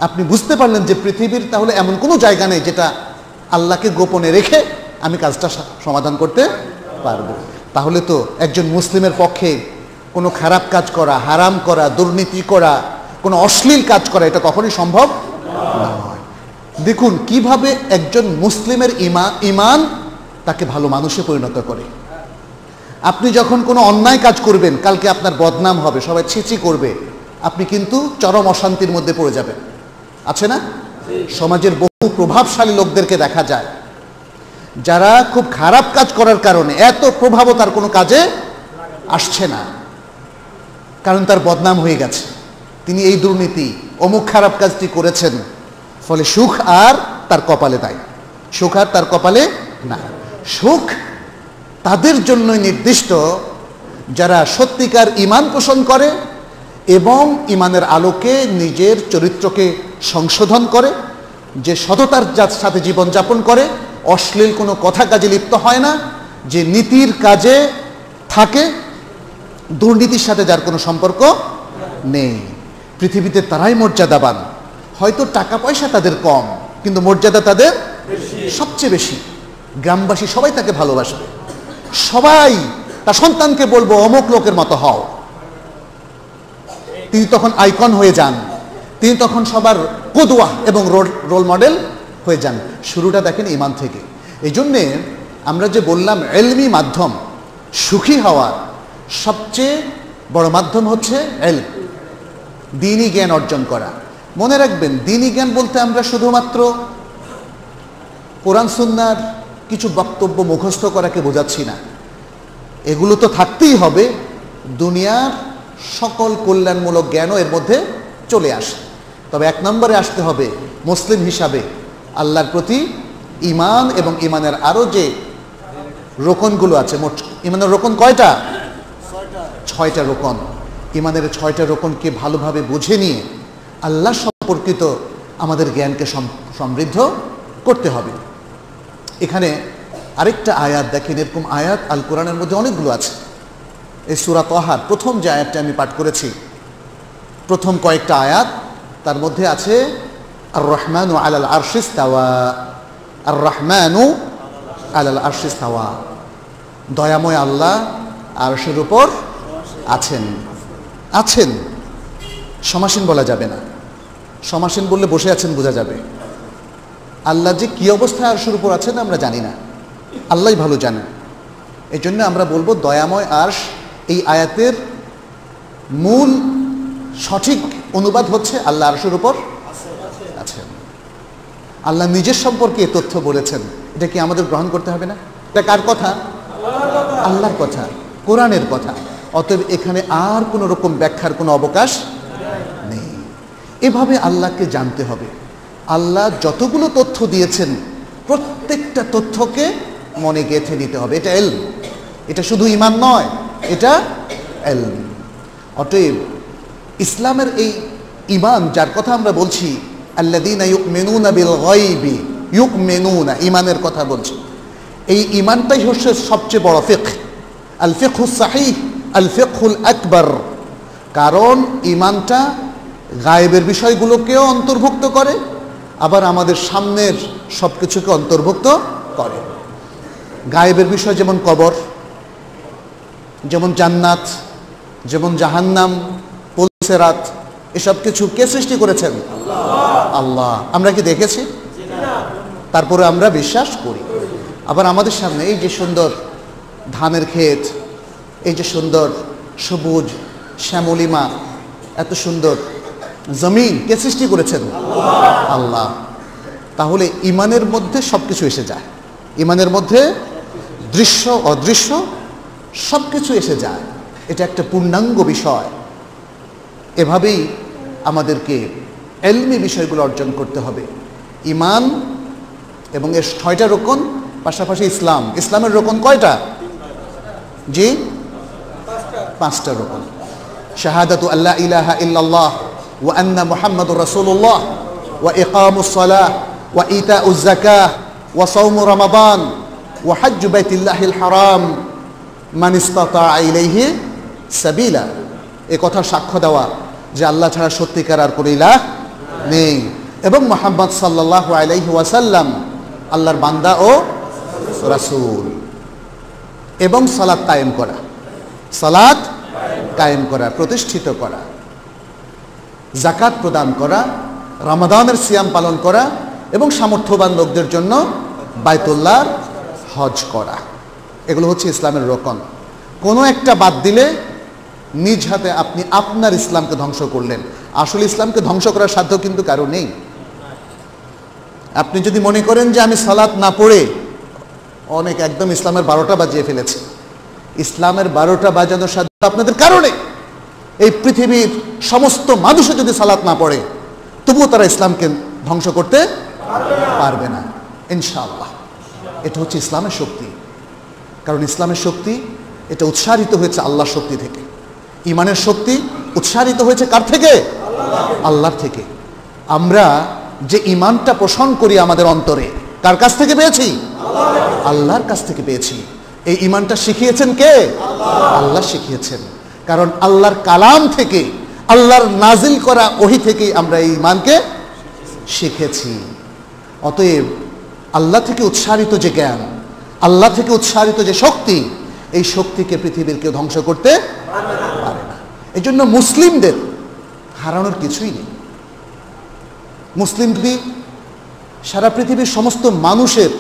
আপনি বুঝতে পারলেন যে পৃথিবীর তাহলে এমন কোনো জায়গা নেই যেটা আল্লাহকে গোপনে রেখে আমি কাজটা সমাধান করতে পারবো। তাহলে তো একজন মুসলিমের পক্ষে কোনো খারাপ কাজ করা, হারাম করা, দুর্নীতি করা, কোনো অশ্লীল কাজ করা এটা কখনোই সম্ভব নয়। দেখুন কিভাবে একজন মুসলিমের ইমান তাকে ভালো মানুষে পরিণত করে। আপনি যখন কোনো অন্যায় কাজ করবেন, কালকে আপনার বদনাম হবে, সবাই ছিচি করবে, আপনি কিন্তু চরম অশান্তির মধ্যে পড়ে যাবেন। আছে না? সমাজের বহু প্রভাবশালী লোকদেরকে দেখা যায় যারা খুব খারাপ কাজ করার কারণে এত প্রভাবও তার কোনো কাজে আসছে না, কারণ তার বদনাম হয়ে গেছে, তিনি এই দুর্নীতি অমুক খারাপ কাজটি করেছেন। ফলে সুখ আর তার কপালে নাই, সুখ আর তার কপালে না। সুখ তাদের জন্যই নির্দিষ্ট যারা সত্যিকার ঈমান পোষণ করে এবং ঈমানের আলোকে নিজের চরিত্রকে সংশোধন করে, যে সততার সাথে জীবনযাপন করে, অশ্লীল কোনো কথা কাজে লিপ্ত হয় না, যে নীতির কাজে থাকে, দুর্নীতির সাথে যার কোনো সম্পর্ক নেই। পৃথিবীতে তারাই মর্যাদাবান। হয়তো টাকা পয়সা তাদের কম, কিন্তু মর্যাদা তাদের সবচেয়ে বেশি। গ্রামবাসী সবাই তাকে ভালোবাসবে, সবাই তার সন্তানকে বলবো অমুক লোকের মতো হও। তিনি তখন আইকন হয়ে যান, তিনি তখন সবার কুদওয়া এবং রোল মডেল হয়ে যান। শুরুটা দেখেন ঈমান থেকে। এই জন্যে আমরা যে বললাম ইলমি মাধ্যম, সুখী হওয়ার সবচেয়ে বড় মাধ্যম হচ্ছে ইলম, দ্বীনি জ্ঞান অর্জন করা। মনে রাখবেন, দ্বীনি জ্ঞান বলতে আমরা শুধুমাত্র কোরআন সুন্নাহর কিছু বক্তব্য মুখস্থ করাকে বোঝাচ্ছি না। এগুলো তো থাকতেই হবে, দুনিয়ার সকল কল্যাণমূলক জ্ঞানও এর মধ্যে চলে আসে। তবে এক নম্বরে আসতে হবে মুসলিম হিসাবে আল্লাহর প্রতি ঈমান, এবং ঈমানের আরও যে রোকনগুলো আছে। মোট ঈমানের রোকন কয়টা? 6টা রোকন। ঈমানের 6টা রোকনকে ভালোভাবে বুঝে নিয়ে আল্লাহ সম্পর্কিত আমাদের জ্ঞানকে সমৃদ্ধ করতে হবে। এখানে আরেকটা আয়াত দেখেন, এরকম আয়াত আল কোরআনের মধ্যে অনেকগুলো আছে। এই সূরা তাহার প্রথম যে আয়াতটা আমি পাঠ করেছি, প্রথম কয়েকটা আয়াত, তার মধ্যে আছে আর রহমানু আলাল আরশিস তাওয়া, আর রহমানু আলাল আরশিস তাওয়া, দয়াময় আল্লাহ আরশের উপর আছেন। আছেন সমাসীন বলা যাবে না, সমাসীন বললে বসে আছেন বোঝা যাবে। আল্লাহ যে কি অবস্থায় আরশের উপর আছেন আমরা জানি না, আল্লাহই ভালো জানেন। এই জন্য আমরা বলবো দয়াময় আরশ। এই আয়াতের মূল সঠিক অনুবাদ হচ্ছে আল্লাহ আরশের উপর আছেন। আল্লাহ নিজের সম্পর্কে এই তথ্য বলেছেন, এটা কি আমাদের গ্রহণ করতে হবে না? এটা কার কথা? আল্লাহর কথা, কোরআনের কথা। অতএব এখানে আর কোনো রকম ব্যাখ্যার কোনো অবকাশ নেই। এভাবে আল্লাহকে জানতে হবে। আল্লাহ যতগুলো তথ্য দিয়েছেন প্রত্যেকটা তথ্যকে মনে গেঁথে নিতে হবে। এটা ইলম, এটা শুধু ঈমান নয়, এটা ইলম। অতএব ইসলামের এই ঈমান যার কথা আমরা বলছি, আল্লাযীনা ইউমিনুনা বিল গায়বি, ইউমিনুনা ঈমানের কথা বলছি। এই ঈমানটাই হচ্ছে সবচেয়ে বড় ফিকহ, আল ফিকহুস সাহিহ, আল ফিকহুল আকবার। কারণ ঈমানটা গায়েবের বিষয়গুলোকেও অন্তর্ভুক্ত করে, আবার আমাদের সামনের সব কিছুকে অন্তর্ভুক্ত করে। গায়েবের বিষয় যেমন কবর, যেমন জান্নাত, যেমন জাহান্নাম, পুলসিরাত, এসব কিছু কে সৃষ্টি করেছেন? আল্লাহ। আমরা কি দেখেছি? তারপরে আমরা বিশ্বাস করি। আবার আমাদের সামনে এই যে সুন্দর ধানের ক্ষেত, এই যে সুন্দর সবুজ শ্যামলিমা, এত সুন্দর জমিন কে সৃষ্টি করেছেন? আল্লাহ। তাহলে ঈমানের মধ্যে সব কিছু এসে যায়। ঈমানের মধ্যে দৃশ্য অদৃশ্য সব কিছু এসে যায়। এটা একটা পূর্ণাঙ্গ বিষয়। এভাবেই আমাদেরকে ইলমি বিষয়গুলো অর্জন করতে হবে। ঈমান এবং এর 6টা রকন, পাশাপাশি ইসলাম। ইসলামের রকন কয়টা? জি, 5টা রকন। শাহাদাতু আল্লা ইলাহা ইল্লাল্লাহ ওয়া আন্না মুহাম্মাদুর রাসূলুল্লাহ ওয়া ইকামুস সালাহ ওয়া ইতাউজ যাকাহ ওয়া সাওমু রমাদান ওয়া হজ্জু বাইতিল্লাহিল হারাম মান ইসতাতা ইলাইহি সাবিলা। এ কথা সাক্ষ্য দেওয়া যে আল্লাহ ছাড়া সত্যিকার আর কোনো ইলাহ নেই, এবং মুহাম্মদ সাল্লাল্লাহু আলাইহি ওয়াসাল্লাম আল্লাহর বান্দা ও রাসূল। এবং সালাত কায়েম করা, সালাত কায়েম করা, প্রতিষ্ঠিত করা, যাকাত প্রদান করা, রমাদানের সিয়াম পালন করা, এবং সামর্থ্যবান লোকদের জন্য বাইতুল্লাহর হজ করা। এগুলো হচ্ছে ইসলামের রকন। কোনো একটা বাদ দিলে নিজ হাতে আপনি আপনার ইসলামকে ধ্বংস করলেন। আসলে ইসলামকে ধ্বংস করার সাধ্য কিন্তু কারো নেই। আপনি যদি মনে করেন যে আমি সালাত না পড়ে, অনেক একদম ইসলামের 12টা বাজিয়ে ফেলেছে, ইসলামের 12টা বাজানোর সাধ্য আপনাদের কারণে। এই পৃথিবীর সমস্ত মানুষও যদি সালাত না পড়ে, তবুও তারা ইসলামকে ধ্বংস করতে পারবে না ইনশাআল্লাহ। এটা হচ্ছে ইসলামের শক্তি। কারণ ইসলামের শক্তি এটা উৎসারিত হয়েছে আল্লাহর শক্তি থেকে। ঈমানের শক্তি উৎসারিত হয়েছে কার থেকে? আল্লাহর থেকে। আমরা যে ঈমানটা পোষণ করি আমাদের অন্তরে, কার কাছ থেকে পেয়েছি? আল্লাহর কাছ থেকে পেয়েছি। এই ঈমানটা শিখিয়েছেন কে? আল্লাহ শিখিয়েছেন। কারণ আল্লাহর কালাম থেকে, আল্লাহর নাজিল করা ওহী থেকে আমরা এই ঈমানকে শিখেছি। অতএব আল্লাহ থেকে উৎসারিত যে জ্ঞান, আল্লাহ থেকে উৎসারিত যে শক্তি, এই শক্তিকে পৃথিবীর কেউ ধ্বংস করতে পারে না। এই জন্য মুসলিমদের হারানোর কিছুই নেই। মুসলিম যদি সারা পৃথিবীর সমস্ত মানুষের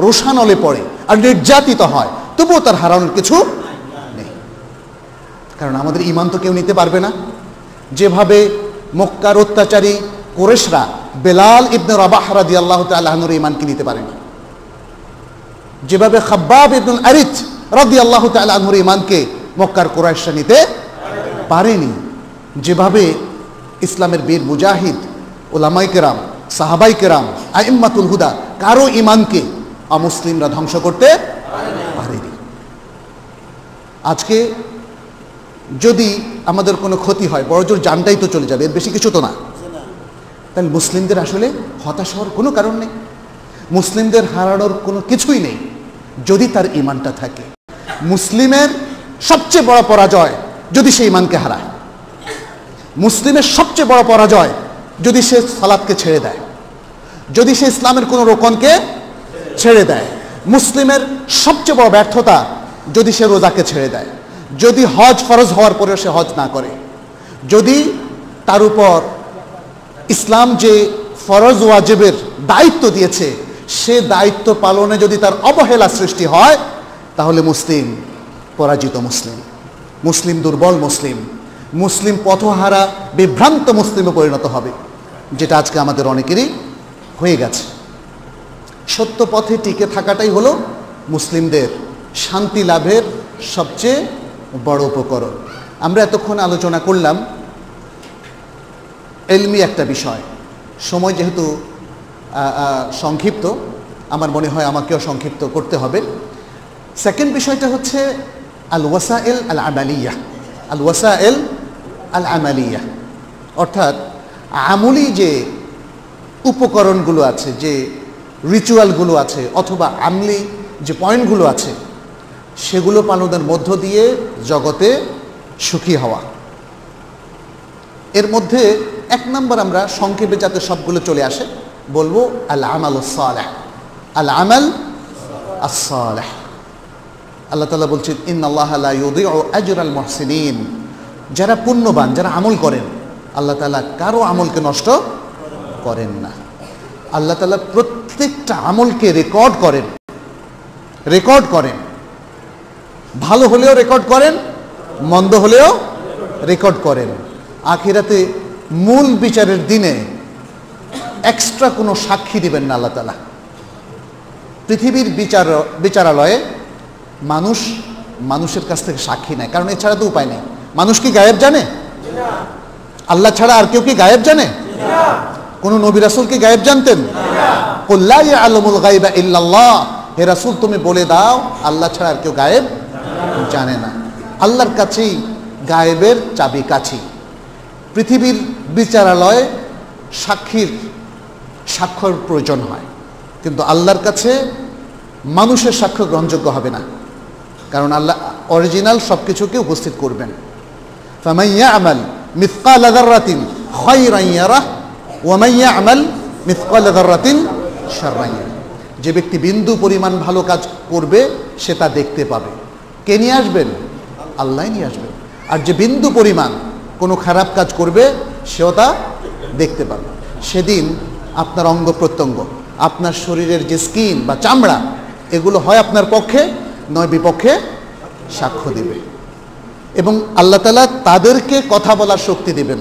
রোষানলে পড়ে আর নির্যাতিত হয়, তবুও তার হারানোর কিছু নেই। কারণ আমাদের ঈমান তো কেউ নিতে পারবে না। যেভাবে মক্কার অত্যাচারী কুরাইশরা বেলাল ইবনে রাবাহ রাদিয়াল্লাহু তাআলা আনহুর ঈমানকে নিতে পারেনি, যেভাবে খাব্বাব ইবনুল আরিত রাদিয়াল্লাহু তাআলা আনহুর ঈমানকে মক্কার কুরাইশরা নিতে পারেনি, যেভাবে ইসলামের বীর মুজাহিদ, উলামায়ে কেরাম, সাহাবায়ে কেরাম, আইম্মাতুল হুদা কারো ঈমানকে অমুসলিমরা ধ্বংস করতে পারেনি। আজকে যদি আমাদের কোনো ক্ষতি হয়, বড়জোর জানটাই তো চলে যাবে, এর বেশি কিছু তো না। তাহলে মুসলিমদের আসলে হতাশ হওয়ার কোনো কারণ নেই। মুসলিমদের হারানোর কোনো কিছুই নেই যদি তার ঈমানটা থাকে। মুসলিমের সবচেয়ে বড় পরাজয় যদি সে ঈমানকে হারায়। মুসলিমের সবচেয়ে বড় পরাজয় যদি সে সালাতকে ছেড়ে দেয়, যদি সে ইসলামের কোনো রোকনকে ছেড়ে দেয়। মুসলিমের সবচেয়ে বড় ব্যর্থতা যদি সে রোজাকে ছেড়ে দেয়, যদি হজ ফরজ হওয়ার পরেও সে হজ না করে, যদি তার উপর ইসলাম যে ফরজ ওয়াজিবের দায়িত্ব দিয়েছে সে দায়িত্ব পালনে যদি তার অবহেলা সৃষ্টি হয়, তাহলে মুসলিম পরাজিত মুসলিম, মুসলিম দুর্বল মুসলিম, মুসলিম পথহারা বিভ্রান্ত মুসলিমে পরিণত হবে, যেটা আজকে আমাদের অনেকেরই হয়ে গেছে। সত্য পথে টিকে থাকাটাই হলো মুসলিমদের শান্তি লাভের সবচেয়ে বড় উপকরণ। আমরা এতক্ষণ আলোচনা করলাম এলমি একটা বিষয়। সময় যেহেতু সংক্ষিপ্ত, আমার মনে হয় আমাকেও সংক্ষিপ্ত করতে হবে। সেকেন্ড বিষয়টা হচ্ছে আল ওয়াসাইল আল আমালিয়া। আল ওয়াসাইল আল আমালিয়া অর্থাৎ আমলি যে উপকরণগুলো আছে, যে রিচুয়ালগুলো আছে, অথবা আমলি যে পয়েন্টগুলো আছে, সেগুলো পালনের মধ্য দিয়ে জগতে সুখী হওয়া। এর মধ্যে এক নম্বর আমরা সংক্ষেপে যাতে সবগুলো চলে আসে বলবো আল আমাল সালেহ। আল আমাল as-সালেহ। আল্লাহ তাআলা বলছেন ইন্নাল্লাহা লা ইউযিউ আজরাল মুহসিনিন। যারা পুণ্যবান, যারা আমল করেন, আল্লাহ তাআলা কারো আমলকে নষ্ট করেন না। আল্লাহ তাআলা প্রত্যেকটা আমলকে রেকর্ড করেন। ভালো হলেও রেকর্ড করেন, মন্দ হলেও রেকর্ড করেন। আখিরাতে মূল বিচারের দিনে এক্সট্রা কোনো সাক্ষী দিবেন না আল্লাহ তাআলা। পৃথিবীর বিচারালয়ে মানুষের কাছ থেকে সাক্ষী নেয়, কারণ এছাড়া তো উপায় নেই। মানুষ কি গায়েব জানে? আল্লাহ ছাড়া আর কেউ কি গায়েব জানে? কোন নবী রাসূল কি গায়েব জানতেন? কুল লা ইয়ালামুল গায়বা ইল্লাল্লাহ। হে রাসূল তুমি বলে দাও আল্লাহ ছাড়া আর কেউ গায়েব জানে না। আল্লাহর কাছেই গায়েবের চাবি কাছি। পৃথিবীর বিচারালয়ে সাক্ষ্যর প্রয়োজন হয়, কিন্তু আল্লাহর কাছে মানুষের সাক্ষ্য গ্রহণযোগ্য হবে না, কারণ আল্লাহ অরিজিনাল সব কিছুকে উপস্থিত করবেন। ফামান ইয়ামাল মিসকালা যাররাতিন খায়রান ইয়ারাহ ওয়া মান ইয়ামাল মিসকালা যাররাতিন শাররান ইয়ারাহ। যে ব্যক্তি বিন্দু পরিমাণ ভালো কাজ করবে সে তা দেখতে পাবে। কে নিয়ে আসবেন? আল্লাহ নিয়ে আসবেন। আর যে বিন্দু পরিমাণ কোনো খারাপ কাজ করবে সেও তা দেখতে পাবে। সেদিন আপনার অঙ্গ প্রত্যঙ্গ, আপনার শরীরের যে স্কিন বা চামড়া, এগুলো হয় আপনার পক্ষে নয় বিপক্ষে সাক্ষ্য দিবে। এবং আল্লাহ তাআলা তাদেরকে কথা বলার শক্তি দিবেন।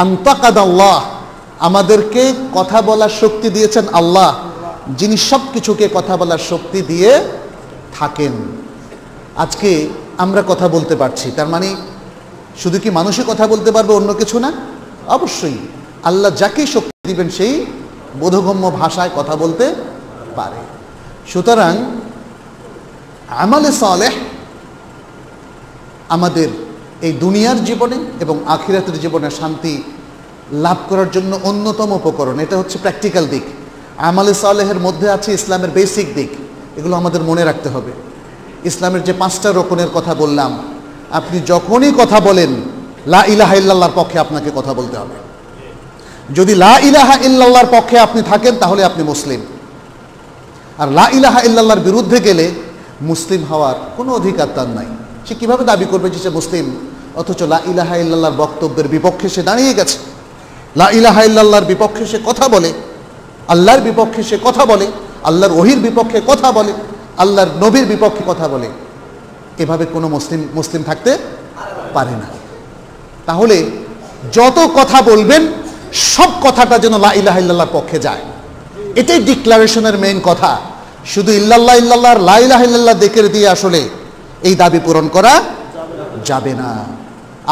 আনতাকাদাল্লাহ, আমাদেরকে কথা বলার শক্তি দিয়েছেন আল্লাহ, যিনি সব কিছুকে কথা বলার শক্তি দিয়ে থাকেন। আজকে আমরা কথা বলতে পারছি, তার মানে শুধু কি মানুষই কথা বলতে পারবে, অন্য কিছু না? অবশ্যই আল্লাহ যাকে শক্তি দিবেন সেই বোধগম্য ভাষায় কথা বলতে পারে। সুতরাং আমালে সালেহ আমাদের এই দুনিয়ার জীবনে এবং আখিরাতের জীবনে শান্তি লাভ করার জন্য অন্যতম উপকরণ। এটা হচ্ছে প্র্যাকটিক্যাল দিক। আমালে সালেহের মধ্যে আছে ইসলামের বেসিক দিক, এগুলো আমাদের মনে রাখতে হবে। ইসলামের যে 5টা রকমের কথা বললাম, আপনি যখনই কথা বলেন লা ইলাহা ইল্লাল্লাহর পক্ষে আপনাকে কথা বলতে হবে। যদি লা ইলাহা ইল্লাল্লাহর পক্ষে আপনি থাকেন তাহলে আপনি মুসলিম। আর লা ইলাহা ইল্লাল্লাহর বিরুদ্ধে গেলে মুসলিম হওয়ার কোনো অধিকার তার নাই। সে কিভাবে দাবি করবে যে সে মুসলিম, অথচ লা ইলাহা ইল্লাল্লাহর বক্তব্যের বিপক্ষে সে দাঁড়িয়ে গেছে। লা ইলাহা ইল্লাল্লাহর বিপক্ষে সে কথা বলে, আল্লাহর বিপক্ষে সে কথা বলে, আল্লাহর ওহীর বিপক্ষে কথা বলে, আল্লাহর নবীর বিপক্ষে কথা বলে। এভাবে কোনো মুসলিম থাকতে পারে না। তাহলে যত কথা বলবেন সব কথাটা যেন লা ইলাহা ইল্লাল্লাহর পক্ষে যায়, এটাই ডিক্লারেশনের মেইন কথা। শুধু ইল্লাল্লাহ ইল্লাল্লাহ লা ইলাহা ইল্লাল্লাহ দেখে দিয়ে আসলে এই দাবি পূরণ করা যাবে না।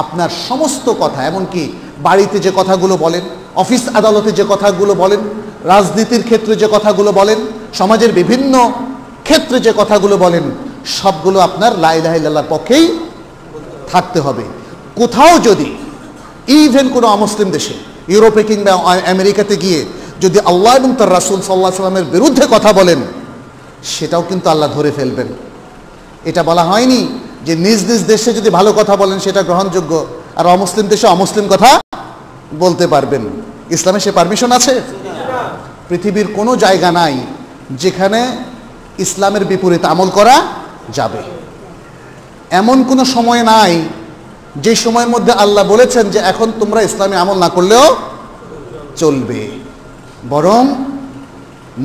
আপনার সমস্ত কথা, এমনকি বাড়িতে যে কথাগুলো বলেন, অফিস আদালতে যে কথাগুলো বলেন, রাজনীতির ক্ষেত্রে যে কথাগুলো বলেন, সমাজের বিভিন্ন ক্ষেত্রে যে কথাগুলো বলেন, সবগুলো আপনার লা ইলাহা ইল্লাল্লাহর পক্ষেই থাকতে হবে। কোথাও যদি ইভেন কোনো অমুসলিম দেশে, ইউরোপে কিংবা আমেরিকাতে গিয়ে যদি আল্লাহ এবং তার রাসূল সাল্লাল্লাহু আলাইহি ওয়াসাল্লামের বিরুদ্ধে কথা বলেন, সেটাও কিন্তু আল্লাহ ধরে ফেলবেন। এটা বলা হয়নি যে নিজ নিজ দেশে যদি ভালো কথা বলেন সেটা গ্রহণযোগ্য, আর অমুসলিম দেশে অমুসলিম কথা বলতে পারবেন। ইসলামে সে পারমিশন আছে? পৃথিবীর কোনো জায়গা নাই যেখানে ইসলামের বিপরীত আমল করা যাবে। এমন কোনো সময় নাই যে সময়ের মধ্যে আল্লাহ বলেছেন যে এখন তোমরা ইসলামে আমল না করলেও চলবে। বরং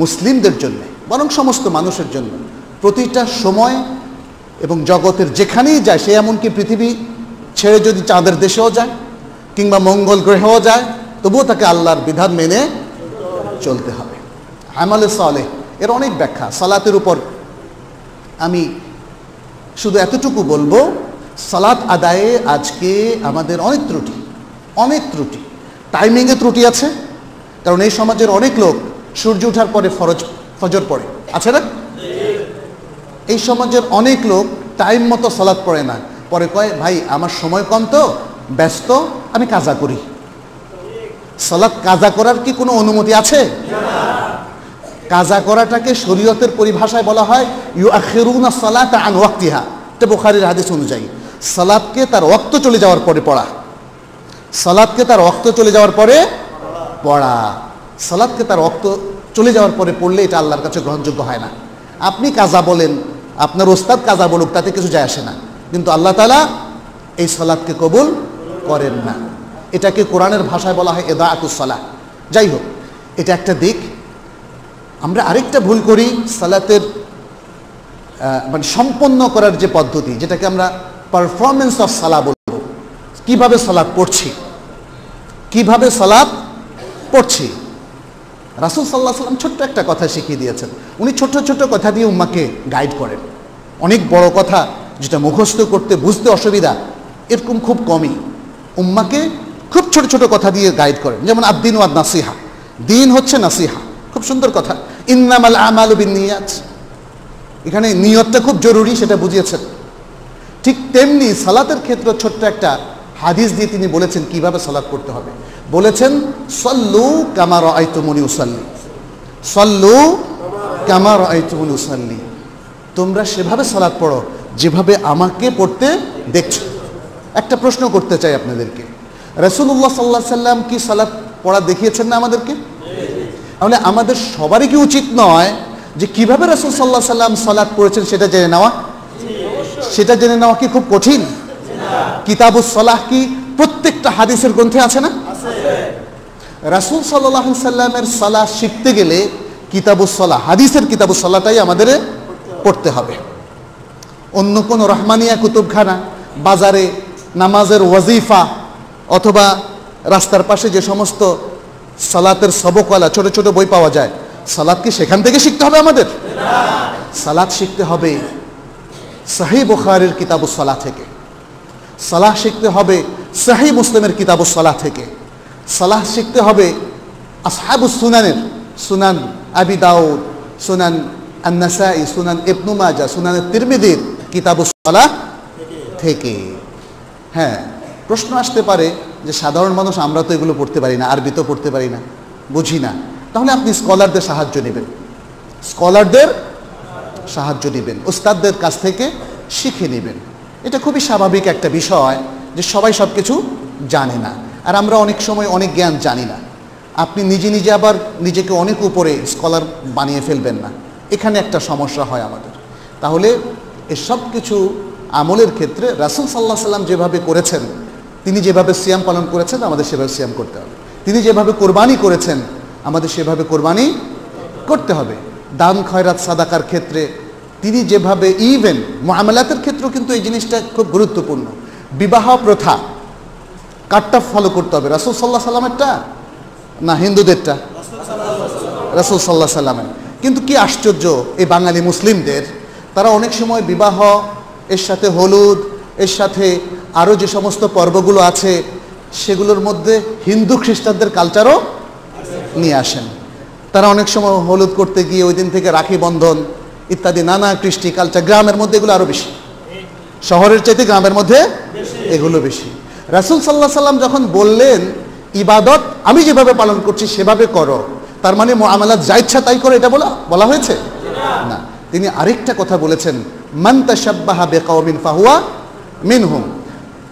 মুসলিমদের জন্য, বরং সমস্ত মানুষের জন্য প্রতিটা সময় এবং জগতের যেখানেই যায়, সে এমনকি পৃথিবী ছেড়ে যদি চাঁদের দেশেও যায় কিংবা মঙ্গল গ্রহেও যায়, তবুও তাকে আল্লাহর বিধান মেনে চলতে হবে। আমালে সালেহ এর অনেক ব্যাখ্যা। সালাতের উপর আমি শুধু এতটুকু বলবো, সালাত আদায়ে আজকে আমাদের অনেক ত্রুটি, টাইমিংয়ে ত্রুটি আছে। কারণ এই সমাজের অনেক লোক সূর্য ওঠার পরে ফজর পড়ে, আছে না? এই সমাজের অনেক লোক টাইম মতো সালাত পড়ে না, পরে কয় ভাই আমার সময় কম তো, ব্যস্ত, আমি কাজা করি। সালাত কাজা করার কি কোনো অনুমতি আছে? কাজা করাটাকে শরীয়তের পরিভাষায় বলা হয় ইউআখিরুনা সালাতা আন ওয়াক্তিহা। এটা বুখারীর হাদিস অনুযায়ী সালাতকে তার ওয়াক্ত চলে যাওয়ার পরে পড়া, সালাতকে তার ওয়াক্ত চলে যাওয়ার পরে পড়া, সালাতকে তার ওয়াক্ত চলে যাওয়ার পরে পড়লে এটা আল্লাহর কাছে গ্রহণযোগ্য হয় না। আপনি কাজা বলেন, আপনার ওস্তাদ কাজা বলুক, তাতে কিছু যায় আসে না, কিন্তু আল্লাহ তাআলা এই সালাতকে কবুল করেন না। এটাকে কোরআনের ভাষায় বলা হয় ইদাআতুস সালাহ। যাই হোক, এটা একটা দিক। আমরা আরেকটা ভুল করি, সালাতের মানে সম্পন্ন করার যে পদ্ধতি, যেটাকে আমরা পারফরমেন্স অফ সালাহ বলবো, কিভাবে সালাত পড়ছি, কিভাবে সালাত পড়ছি। রাসূল সাল্লাল্লাহু আলাইহি ওয়াসাল্লাম ছোট্ট একটা কথা শিখিয়ে দিয়েছেন। উনি ছোট ছোট কথা দিয়ে উম্মাকে গাইড করেন। অনেক বড় কথা যেটা মুখস্থ করতে বুঝতে অসুবিধা, এরকম খুব কমই উম্মাকে খুব ছোট ছোট কথা দিয়ে গাইড করেন। যেমন আদ-দীন ওয়ান নাসিহা, দিন হচ্ছে নাসিহা, খুব সুন্দর কথা। ইন্নামাল আমালু বিন্নিয়াত, এখানে নিয়তটা খুব জরুরি, সেটা বুঝিয়েছেন। ঠিক তেমনি সালাতের ক্ষেত্রে ছোট্ট একটা হাদিস দিয়ে তিনি বলেছেন কিভাবে সালাত করতে হবে। বলেছেন সাল্লু কামা রাআইতুমুনি উসাল্লি, সাল্লু কামা রাআইতুমুনি উসাল্লি, তোমরা সেভাবে সালাত পড়ো যেভাবে আমাকে পড়তে দেখছো। একটা প্রশ্ন করতে চাই আপনাদেরকে, রাসূলুল্লাহ সাল্লাল্লাহু আলাইহি সাল্লাম কি সালাত পড়া দেখিয়েছেন না আমাদেরকে? তাহলে আমাদের সবারই কি উচিত নয় যে কিভাবে রাসূল সাল্লাল্লাহু আলাইহি সাল্লাম সালাত পড়েছেন সেটা জেনে নেওয়া? সেটা জেনে নেওয়া কি খুব কঠিন? কিতাবুস সালাহ কি প্রত্যেকটা হাদিসের গ্রন্থে আছে না? রাসূল সাল্লাল্লাহু আলাইহি সাল্লামের সালাত শিখতে গেলে কিতাবুস সালাহ, হাদিসের কিতাবুস সালাহটাই আমাদের পড়তে হবে। অন্য কোনো রহমানিয়া কুতুবখানা, বাজারে নামাজের ওয়াজিফা অথবা রাস্তার পাশে যে সমস্ত সালাতের সবকওয়ালা ছোট ছোট বই পাওয়া যায়, সালাত কি সেখান থেকে শিখতে হবে আমাদের? সালাত শিখতে হবে সহিহ বুখারীর কিতাবুস সালাহ থেকে, সালাহ শিখতে হবে সহিহ মুসলিমের কিতাবুস সালাহ থেকে, সালাহ শিখতে হবে আসহাবুস সুনানের, সুনান আবি দাউদ, সুনান আন-নাসাই, সুনান ইবনে মাজাহ, সুনান তিরমিজির কিতাবুস সালাহ থেকে। হ্যাঁ, প্রশ্ন আসতে পারে যে সাধারণ মানুষ আমরা তো এগুলো পড়তে পারি না, আরবি তো পড়তে পারি না, বুঝি না। তাহলে আপনি স্কলারদের সাহায্য নেবেন, স্কলারদের সাহায্য নেবেন, উস্তাদদের কাছ থেকে শিখে নেবেন। এটা খুবই স্বাভাবিক একটা বিষয় যে সবাই সব কিছু জানে না, আর আমরা অনেক সময় অনেক জ্ঞান জানি না। আপনি নিজে নিজে আবার নিজেকে অনেক উপরে স্কলার বানিয়ে ফেলবেন না, এখানে একটা সমস্যা হয় আমাদের। তাহলে এসব কিছু আমলের ক্ষেত্রে রাসূল সাল্লাল্লাহু আলাইহি সাল্লাম যেভাবে করেছেন, তিনি যেভাবে সিয়াম পালন করেছেন, আমাদের সেভাবে সিয়াম করতে হবে। তিনি যেভাবে কোরবানি করেছেন, আমাদের সেভাবে কোরবানি করতে হবে। দান খয়রাত সাদাকার ক্ষেত্রে তিনি যেভাবে, ইভেন মুআমালাতের ক্ষেত্রেও কিন্তু এই জিনিসটা খুব গুরুত্বপূর্ণ। বিবাহ প্রথা কারটা ফলো করতে হবে, রাসূল সাল্লাল্লাহু আলাইহি সাল্লামেরটা না হিন্দুদেরটা? রাসূল সাল্লাল্লাহু আলাইহি সাল্লামের। কিন্তু কি আশ্চর্য, এই বাঙালি মুসলিমদের, তারা অনেক সময় বিবাহ, এর সাথে হলুদ, এর সাথে আরও যে সমস্ত পর্বগুলো আছে সেগুলোর মধ্যে হিন্দু খ্রিস্টানদের কালচারও নিয়ে আসেন। তারা অনেক সময় হলুদ করতে গিয়ে ওই দিন থেকে রাখি বন্ধন ইত্যাদি নানা কৃষ্টি কালচার, গ্রামের মধ্যে এগুলো আরও বেশি, শহরের চাইতে গ্রামের মধ্যে এগুলো বেশি। রাসূল সাল্লাল্লাহু আলাইহি সাল্লাম যখন বললেন ইবাদত আমি যেভাবে পালন করছি সেভাবে করো, তার মানে মুআমালাত যা ইচ্ছা তাই করো, এটা বলা হয়েছে না। তিনি আরেকটা কথা বলেছেন, মান তাশাব্বাহা বিকাওমিন ফাহুয়া মিনহুম,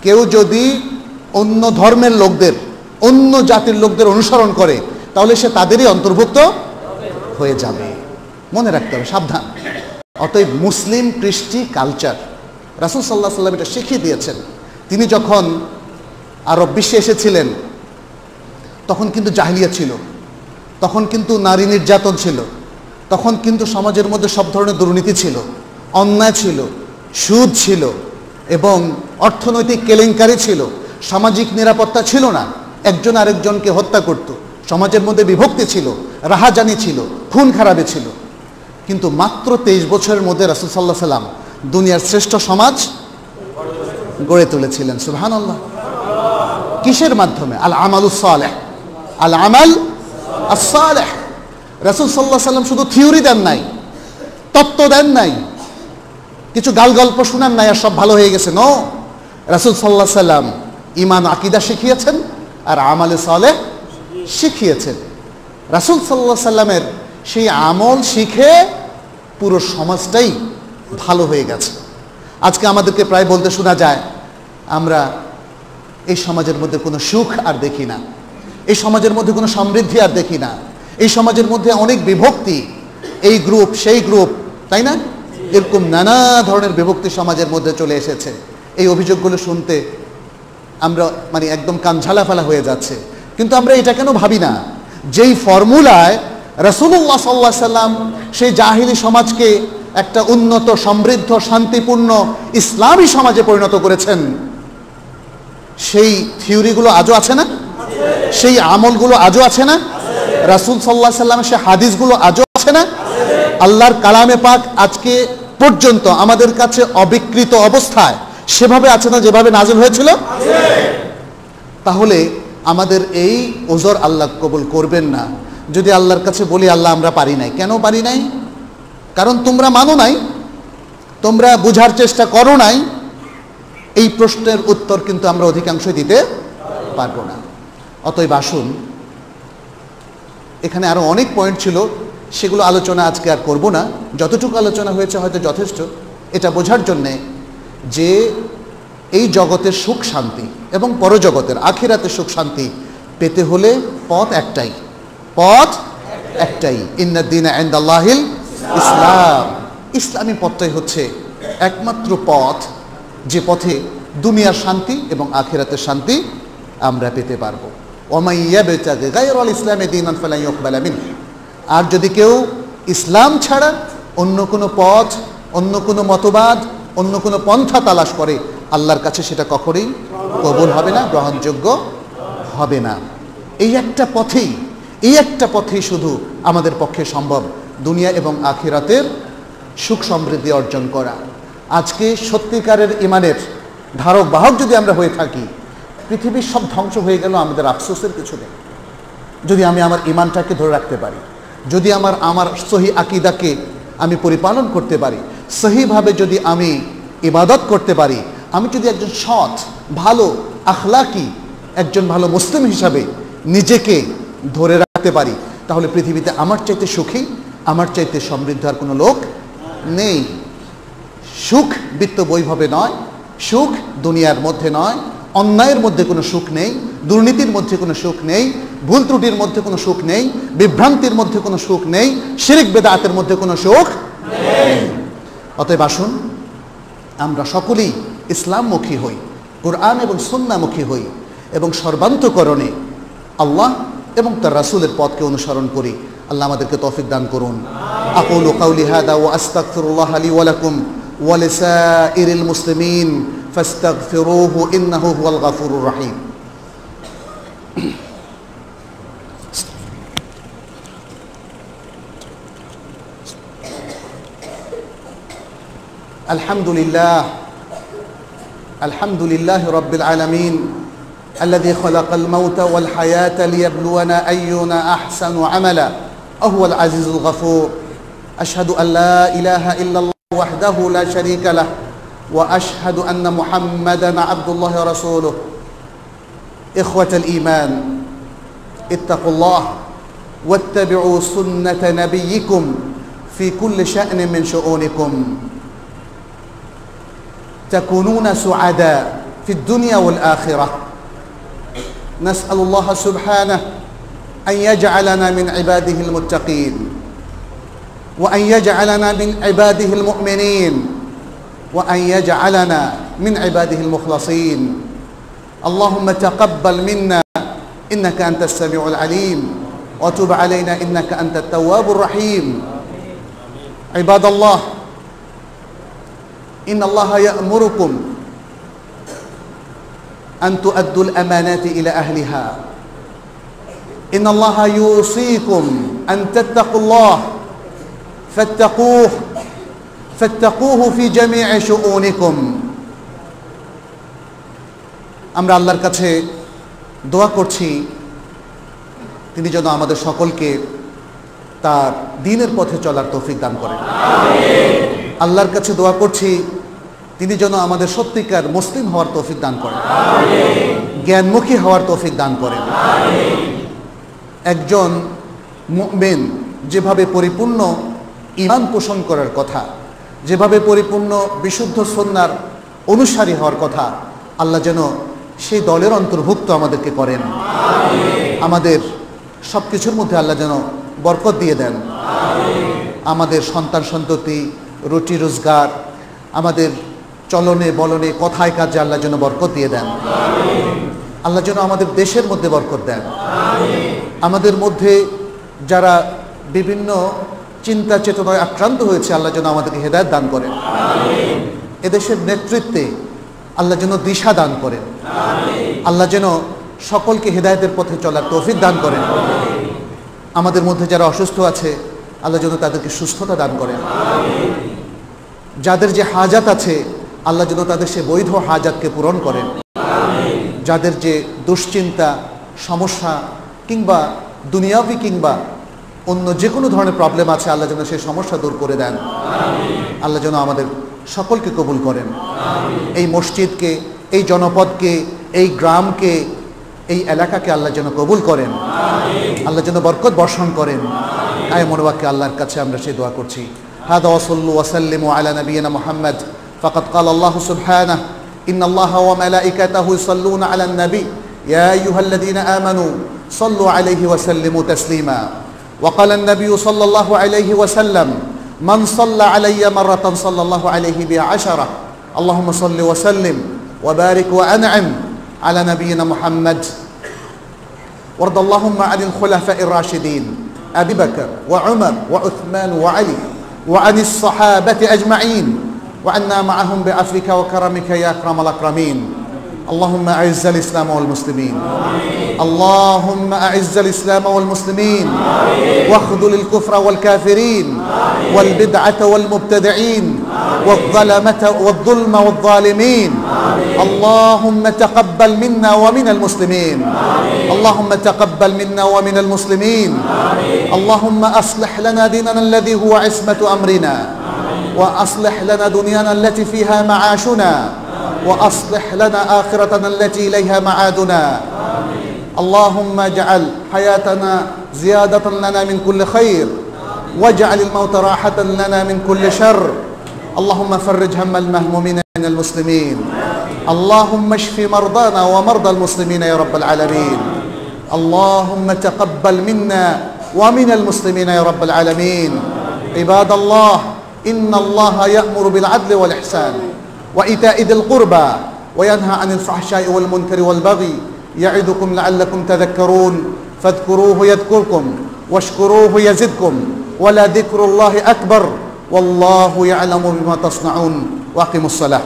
কেউ যদি অন্য ধর্মের লোকদের, অন্য জাতির লোকদের অনুসরণ করে তাহলে সে তাদেরই অন্তর্ভুক্ত হয়ে যাবে। মনে রাখতে হবে, সাবধান। অতএব মুসলিম কৃষ্টি কালচার রাসূল সাল্লাল্লাহু আলাইহি সাল্লাম এটা শিখিয়ে দিয়েছেন। তিনি যখন আরব বিশ্বে এসেছিলেন তখন কিন্তু জাহিলিয়াত ছিল, তখন কিন্তু নারী নির্যাতন ছিল, তখন কিন্তু সমাজের মধ্যে সব ধরনের দুর্নীতি ছিল, অন্যায় ছিল, সুদ ছিল এবং অর্থনৈতিক কেলেঙ্কারি ছিল, সামাজিক নিরাপত্তা ছিল না, একজন আরেকজনকে হত্যা করত, সমাজের মধ্যে বিভক্তি ছিল, রাহাজানি ছিল, খুন খারাপি ছিল। কিন্তু মাত্র 23 বছরের মধ্যে রাসূল সাল্লাল্লাহু আলাইহি সাল্লাম দুনিয়ার শ্রেষ্ঠ সমাজ গড়ে তুলেছিলেন। সুবহানাল্লাহ। কিসের মাধ্যমে? আল আমালুস সালেহ, আল আমাল আস-সালেহ। রাসূল সাল্লাল্লাহু আলাইহি সাল্লাম শুধু থিওরি দেন নাই, তত্ত্ব দেন নাই, কিছু গাল গল্প শুনান নাই আর সব ভালো হয়ে গেছে। নো, রাসূল সাল্লাল্লাহু আলাইহি সাল্লাম ঈমান আকীদা শিখিয়েছেন আর আমালে সালেহ শিখিয়েছেন। রাসূল সাল্লাল্লাহু আলাইহি সাল্লামের সেই আমল শিখে পুরো সমাজটাই ভালো হয়ে গেছে। আজকে আমাদেরকে প্রায় বলতে শোনা যায়, আমরা এই সমাজের মধ্যে কোনো সুখ আর দেখি না, এই সমাজের মধ্যে কোনো সমৃদ্ধি আর দেখি না, এই সমাজের মধ্যে অনেক বিভক্তি, এই গ্রুপ সেই গ্রুপ, তাই না? এরকম নানা ধরনের বিভক্তি সমাজের মধ্যে চলে এসেছে। এই অভিযোগগুলো শুনতে আমরা মানে একদম কান ঝালাফালা হয়ে যাচ্ছে। কিন্তু আমরা এটা কেন ভাবি না, যেই ফর্মুলায় রাসূলুল্লাহ সাল্লাল্লাহু আলাইহি সাল্লাম সেই জাহিলি সমাজকে একটা উন্নত, সমৃদ্ধ, শান্তিপূর্ণ ইসলামী সমাজে পরিণত করেছেন, সেই থিওরিগুলো আজও আছে না? সেই আমলগুলো আজও আছে না? রাসূল সাল্লাল্লাহু আলাইহি সাল্লামের সেই হাদিসগুলো আজও আছে না? আল্লাহর কালামে পাক আজকে পর্যন্ত আমাদের কাছে অবিকৃত অবস্থায় সেভাবে আছে না যেভাবে নাযিল হয়েছিল? তাহলে আমাদের এই ওজর আল্লাহ কবুল করবেন না যদি আল্লাহর কাছে বলি, আল্লাহ আমরা পারি নাই। কেন পারি নাই? কারণ তোমরা মানো নাই, তোমরা বুঝার চেষ্টা করো নাই। এই প্রশ্নের উত্তর কিন্তু আমরা অধিকাংশই দিতে পারবো না। অতএব আসুন, এখানে আরো অনেক পয়েন্ট ছিল, সেগুলো আলোচনা আজকে আর করব না। যতটুকু আলোচনা হয়েছে হয়তো যথেষ্ট এটা বোঝার জন্যে যে এই জগতের সুখ শান্তি এবং পরজগতের আখিরাতের সুখ শান্তি পেতে হলে পথ একটাই, পথ একটাই। ইন্নাদ দীনা ইনদাল্লাহিল ইসলাম। ইসলামী পথটাই হচ্ছে একমাত্র পথ, যে পথে দুনিয়ার শান্তি এবং আখিরাতের শান্তি আমরা পেতে পারবো। ওয়ামান ইয়াবতাগি গায়রাল ইসলামি দীনান ফালান ইউকবালা মিনহু। আর যদি কেউ ইসলাম ছাড়া অন্য কোনো পথ, অন্য কোনো মতবাদ, অন্য কোনো পন্থা তালাশ করে, আল্লাহর কাছে সেটা কখনোই কবুল হবে না, গ্রহণযোগ্য হবে না। এই একটা পথেই শুধু আমাদের পক্ষে সম্ভব দুনিয়া এবং আখিরাতের সুখ সমৃদ্ধি অর্জন করা। আজকে সত্যিকারের ইমানের ধারক বাহক যদি আমরা হয়ে থাকি, পৃথিবীর সব ধ্বংস হয়ে গেল, আমাদের আফসোসের কিছু নেই। যদি আমি আমার ইমানটাকে ধরে রাখতে পারি, যদি আমার সহি আকীদাকে আমি পরিপালন করতে পারি, সহিভাবে যদি আমি ইবাদত করতে পারি, আমি যদি একজন সৎ, ভালো, আখলাকি একজন ভালো মুসলিম হিসাবে নিজেকে ধরে রাখতে পারি, তাহলে পৃথিবীতে আমার চাইতে সুখী, আমার চাইতে সমৃদ্ধ আর কোনো লোক নেই। সুখ বিত্ত বৈভবে নয়, সুখ দুনিয়ার মধ্যে নয়, অন্যায়ের মধ্যে কোনো সুখ নেই, দুর্নীতির মধ্যে কোনো সুখ নেই, ভুল ত্রুটির মধ্যে কোনো সুখ নেই, বিভ্রান্তির মধ্যে কোনো সুখ নেই, শিরক বেদাতের মধ্যে কোনো সুখ নেই। অতএব আসুন আমরা সকলেই ইসলামমুখী হই, কুরআন এবং সুন্নাহমুখী হই এবং সর্বান্তকরণে আল্লাহ এবং তার রাসূলের পথকে অনুসরণ করি। আল্লাহ আমাদেরকে তৌফিক দান করুন। আকুলু কাওলি হাদা ওয়া আস্তাগফিরুল্লাহ লি ওয়া লাকুম ওয়া লিসাইরিল মুসলিমিন ফাস্তাগফিরুহু ইন্নাহু হুয়াল গাফুরুর রহিম। আলহামদুলিল্লাহ রাব্বিল আলামিন الذي خلق الموت والحياة ليبلونا أينا أحسن عملا وهو العزيز الغفور. أشهد أن لا إله إلا الله وحده لا شريك له وأشهد أن محمدا عبد الله ورسوله. إخوة الإيمان، اتقوا الله واتبعوا سنة نبيكم في كل شأن من شؤونكم تكونون سعداء في الدنيا والآخرة. نسأل الله سبحانه أن يجعلنا من عباده المتقين وأن يجعلنا من عباده المؤمنين وأن يجعلنا من عباده المخلصين. اللهم تقبل منا إنك أنت السميع العليم وتب علينا إنك أنت التواب الرحيم. عباد الله، إن الله يأمركم أن تؤدوا الأمانات إلى أهلها. إن الله يوصيكم أن تتقوا الله فاتقوه ফাত্তাকুহু ফি জামি'i শুউনিকুম। আমরা আল্লাহর কাছে দোয়া করছি তিনি যেন আমাদের সকলকে তার দ্বীনের পথে চলার তৌফিক দান করেন। আল্লাহর কাছে দোয়া করছি তিনি যেন আমাদের সত্যিকার মুসলিম হওয়ার তৌফিক দান করেন, জ্ঞানমুখী হওয়ার তৌফিক দান করেন। একজন মুমিন যেভাবে পরিপূর্ণ ঈমান পোষণ করার কথা, যেভাবে পরিপূর্ণ বিশুদ্ধ সুন্নাহর অনুসারী হওয়ার কথা, আল্লাহ যেন সেই দলের অন্তর্ভুক্ত আমাদেরকে করেন। আমাদের সব কিছুর মধ্যে আল্লাহ যেন বরকত দিয়ে দেন। আমাদের সন্তান সন্ততি, রুটি রোজগার, আমাদের চলনে বলনে কথায় কাজে আল্লাহ যেন বরকত দিয়ে দেন। আল্লাহ যেন আমাদের দেশের মধ্যে বরকত দেন। আমাদের মধ্যে যারা বিভিন্ন চিন্তা চেতনায় আক্রান্ত হয়েছে আল্লাহ যেন আমাদেরকে হেদায়েত দান করেন। এদেশের নেতৃত্বে আল্লাহ যেন দিশা দান করেন। আল্লাহ যেন সকলকে হেদায়েতের পথে চলার তৌফিক দান করেন। আমাদের মধ্যে যারা অসুস্থ আছে আল্লাহ যেন তাদেরকে সুস্থতা দান করেন। যাদের যে হাজাত আছে আল্লাহ যেন তাদের সে বৈধ হাজাতকে পূরণ করেন। যাদের যে দুশ্চিন্তা, সমস্যা কিংবা দুনিয়াবি কিংবা অন্য যে কোনো ধরনের প্রবলেম আছে আল্লাহ যেন সেই সমস্যা দূর করে দেন। আল্লাহ যেন আমাদের সকলকে কবুল করেন। এই মসজিদকে, এই জনপদকে, এই গ্রামকে, এই এলাকাকে আল্লাহ যেন কবুল করেন। আল্লাহ যেন বরকত বর্ষণ করেন। আয় মনোবাক্যে আল্লাহর কাছে আমরা সেই দোয়া করছি। হাদা ওয়াসাল্লু ওয়াসাল্লিমু আলা নবিয়িনা মুহাম্মদ ফাকাদ ক্বালা আল্লাহু সুবহানাহু ইন্নাল্লাহা ওয়া মালাইকাতাহু ইউসাল্লুনা আলান নবী ইয়া আইয়ুহাল্লাযীনা আমানু সাল্লু আলাইহি ওয়া সাল্লিমু তাসলিমা ওয়া ক্বালা আন-নবী সাল্লাল্লাহু আলাইহি ওয়া সাল্লাম মান সাল্লা আলাইয়া মাররাতান সাল্লাল্লাহু আলাইহি বিহা আশারা আল্লাহুম্মা সাল্লি ওয়া সাল্লিম ওয়া বারিক ওয়া আন'ম على نبينا محمد. وارض اللهم عن الخلفاء الراشدين أبي بكر وعمر وعثمان وعلي وعن الصحابة أجمعين وعنا معهم بعفوك وكرمك يا أكرم الأكرمين. اللهم أعز الإسلام والمسلمين. اللهم أعز الإسلام والمسلمين واخذل الكفر والكافرين والبدعة والمبتدعين والظلم والظالمين. اللهم تقبل منا ومن المسلمين. اللهم تقبل منا ومن المسلمين. اللهم أصلح لنا ديننا الذي هو عصمة أمرنا وأصلح لنا دنيانا التي فيها معاشنا وأصلح لنا آخرتنا التي إليها معادنا. اللهم اجعل حياتنا زيادة لنا من كل خير واجعل الموت راحة لنا من كل شر. اللهم فرج هم المهمومين من المسلمين. اللهم اشف مرضانا ومرضى المسلمين يا رب العالمين. اللهم تقبل منا ومن المسلمين يا رب العالمين. عباد الله إن الله يأمر بالعدل والإحسان وإيتاء ذي القربى وينهى عن الفحشاء والمنكر والبغي يعظكم لعلكم تذكرون. فاذكروه يذكركم واشكروه يزدكم ولذكر الله أكبر والله يعلم بما تصنعون. وأقيموا الصلاة.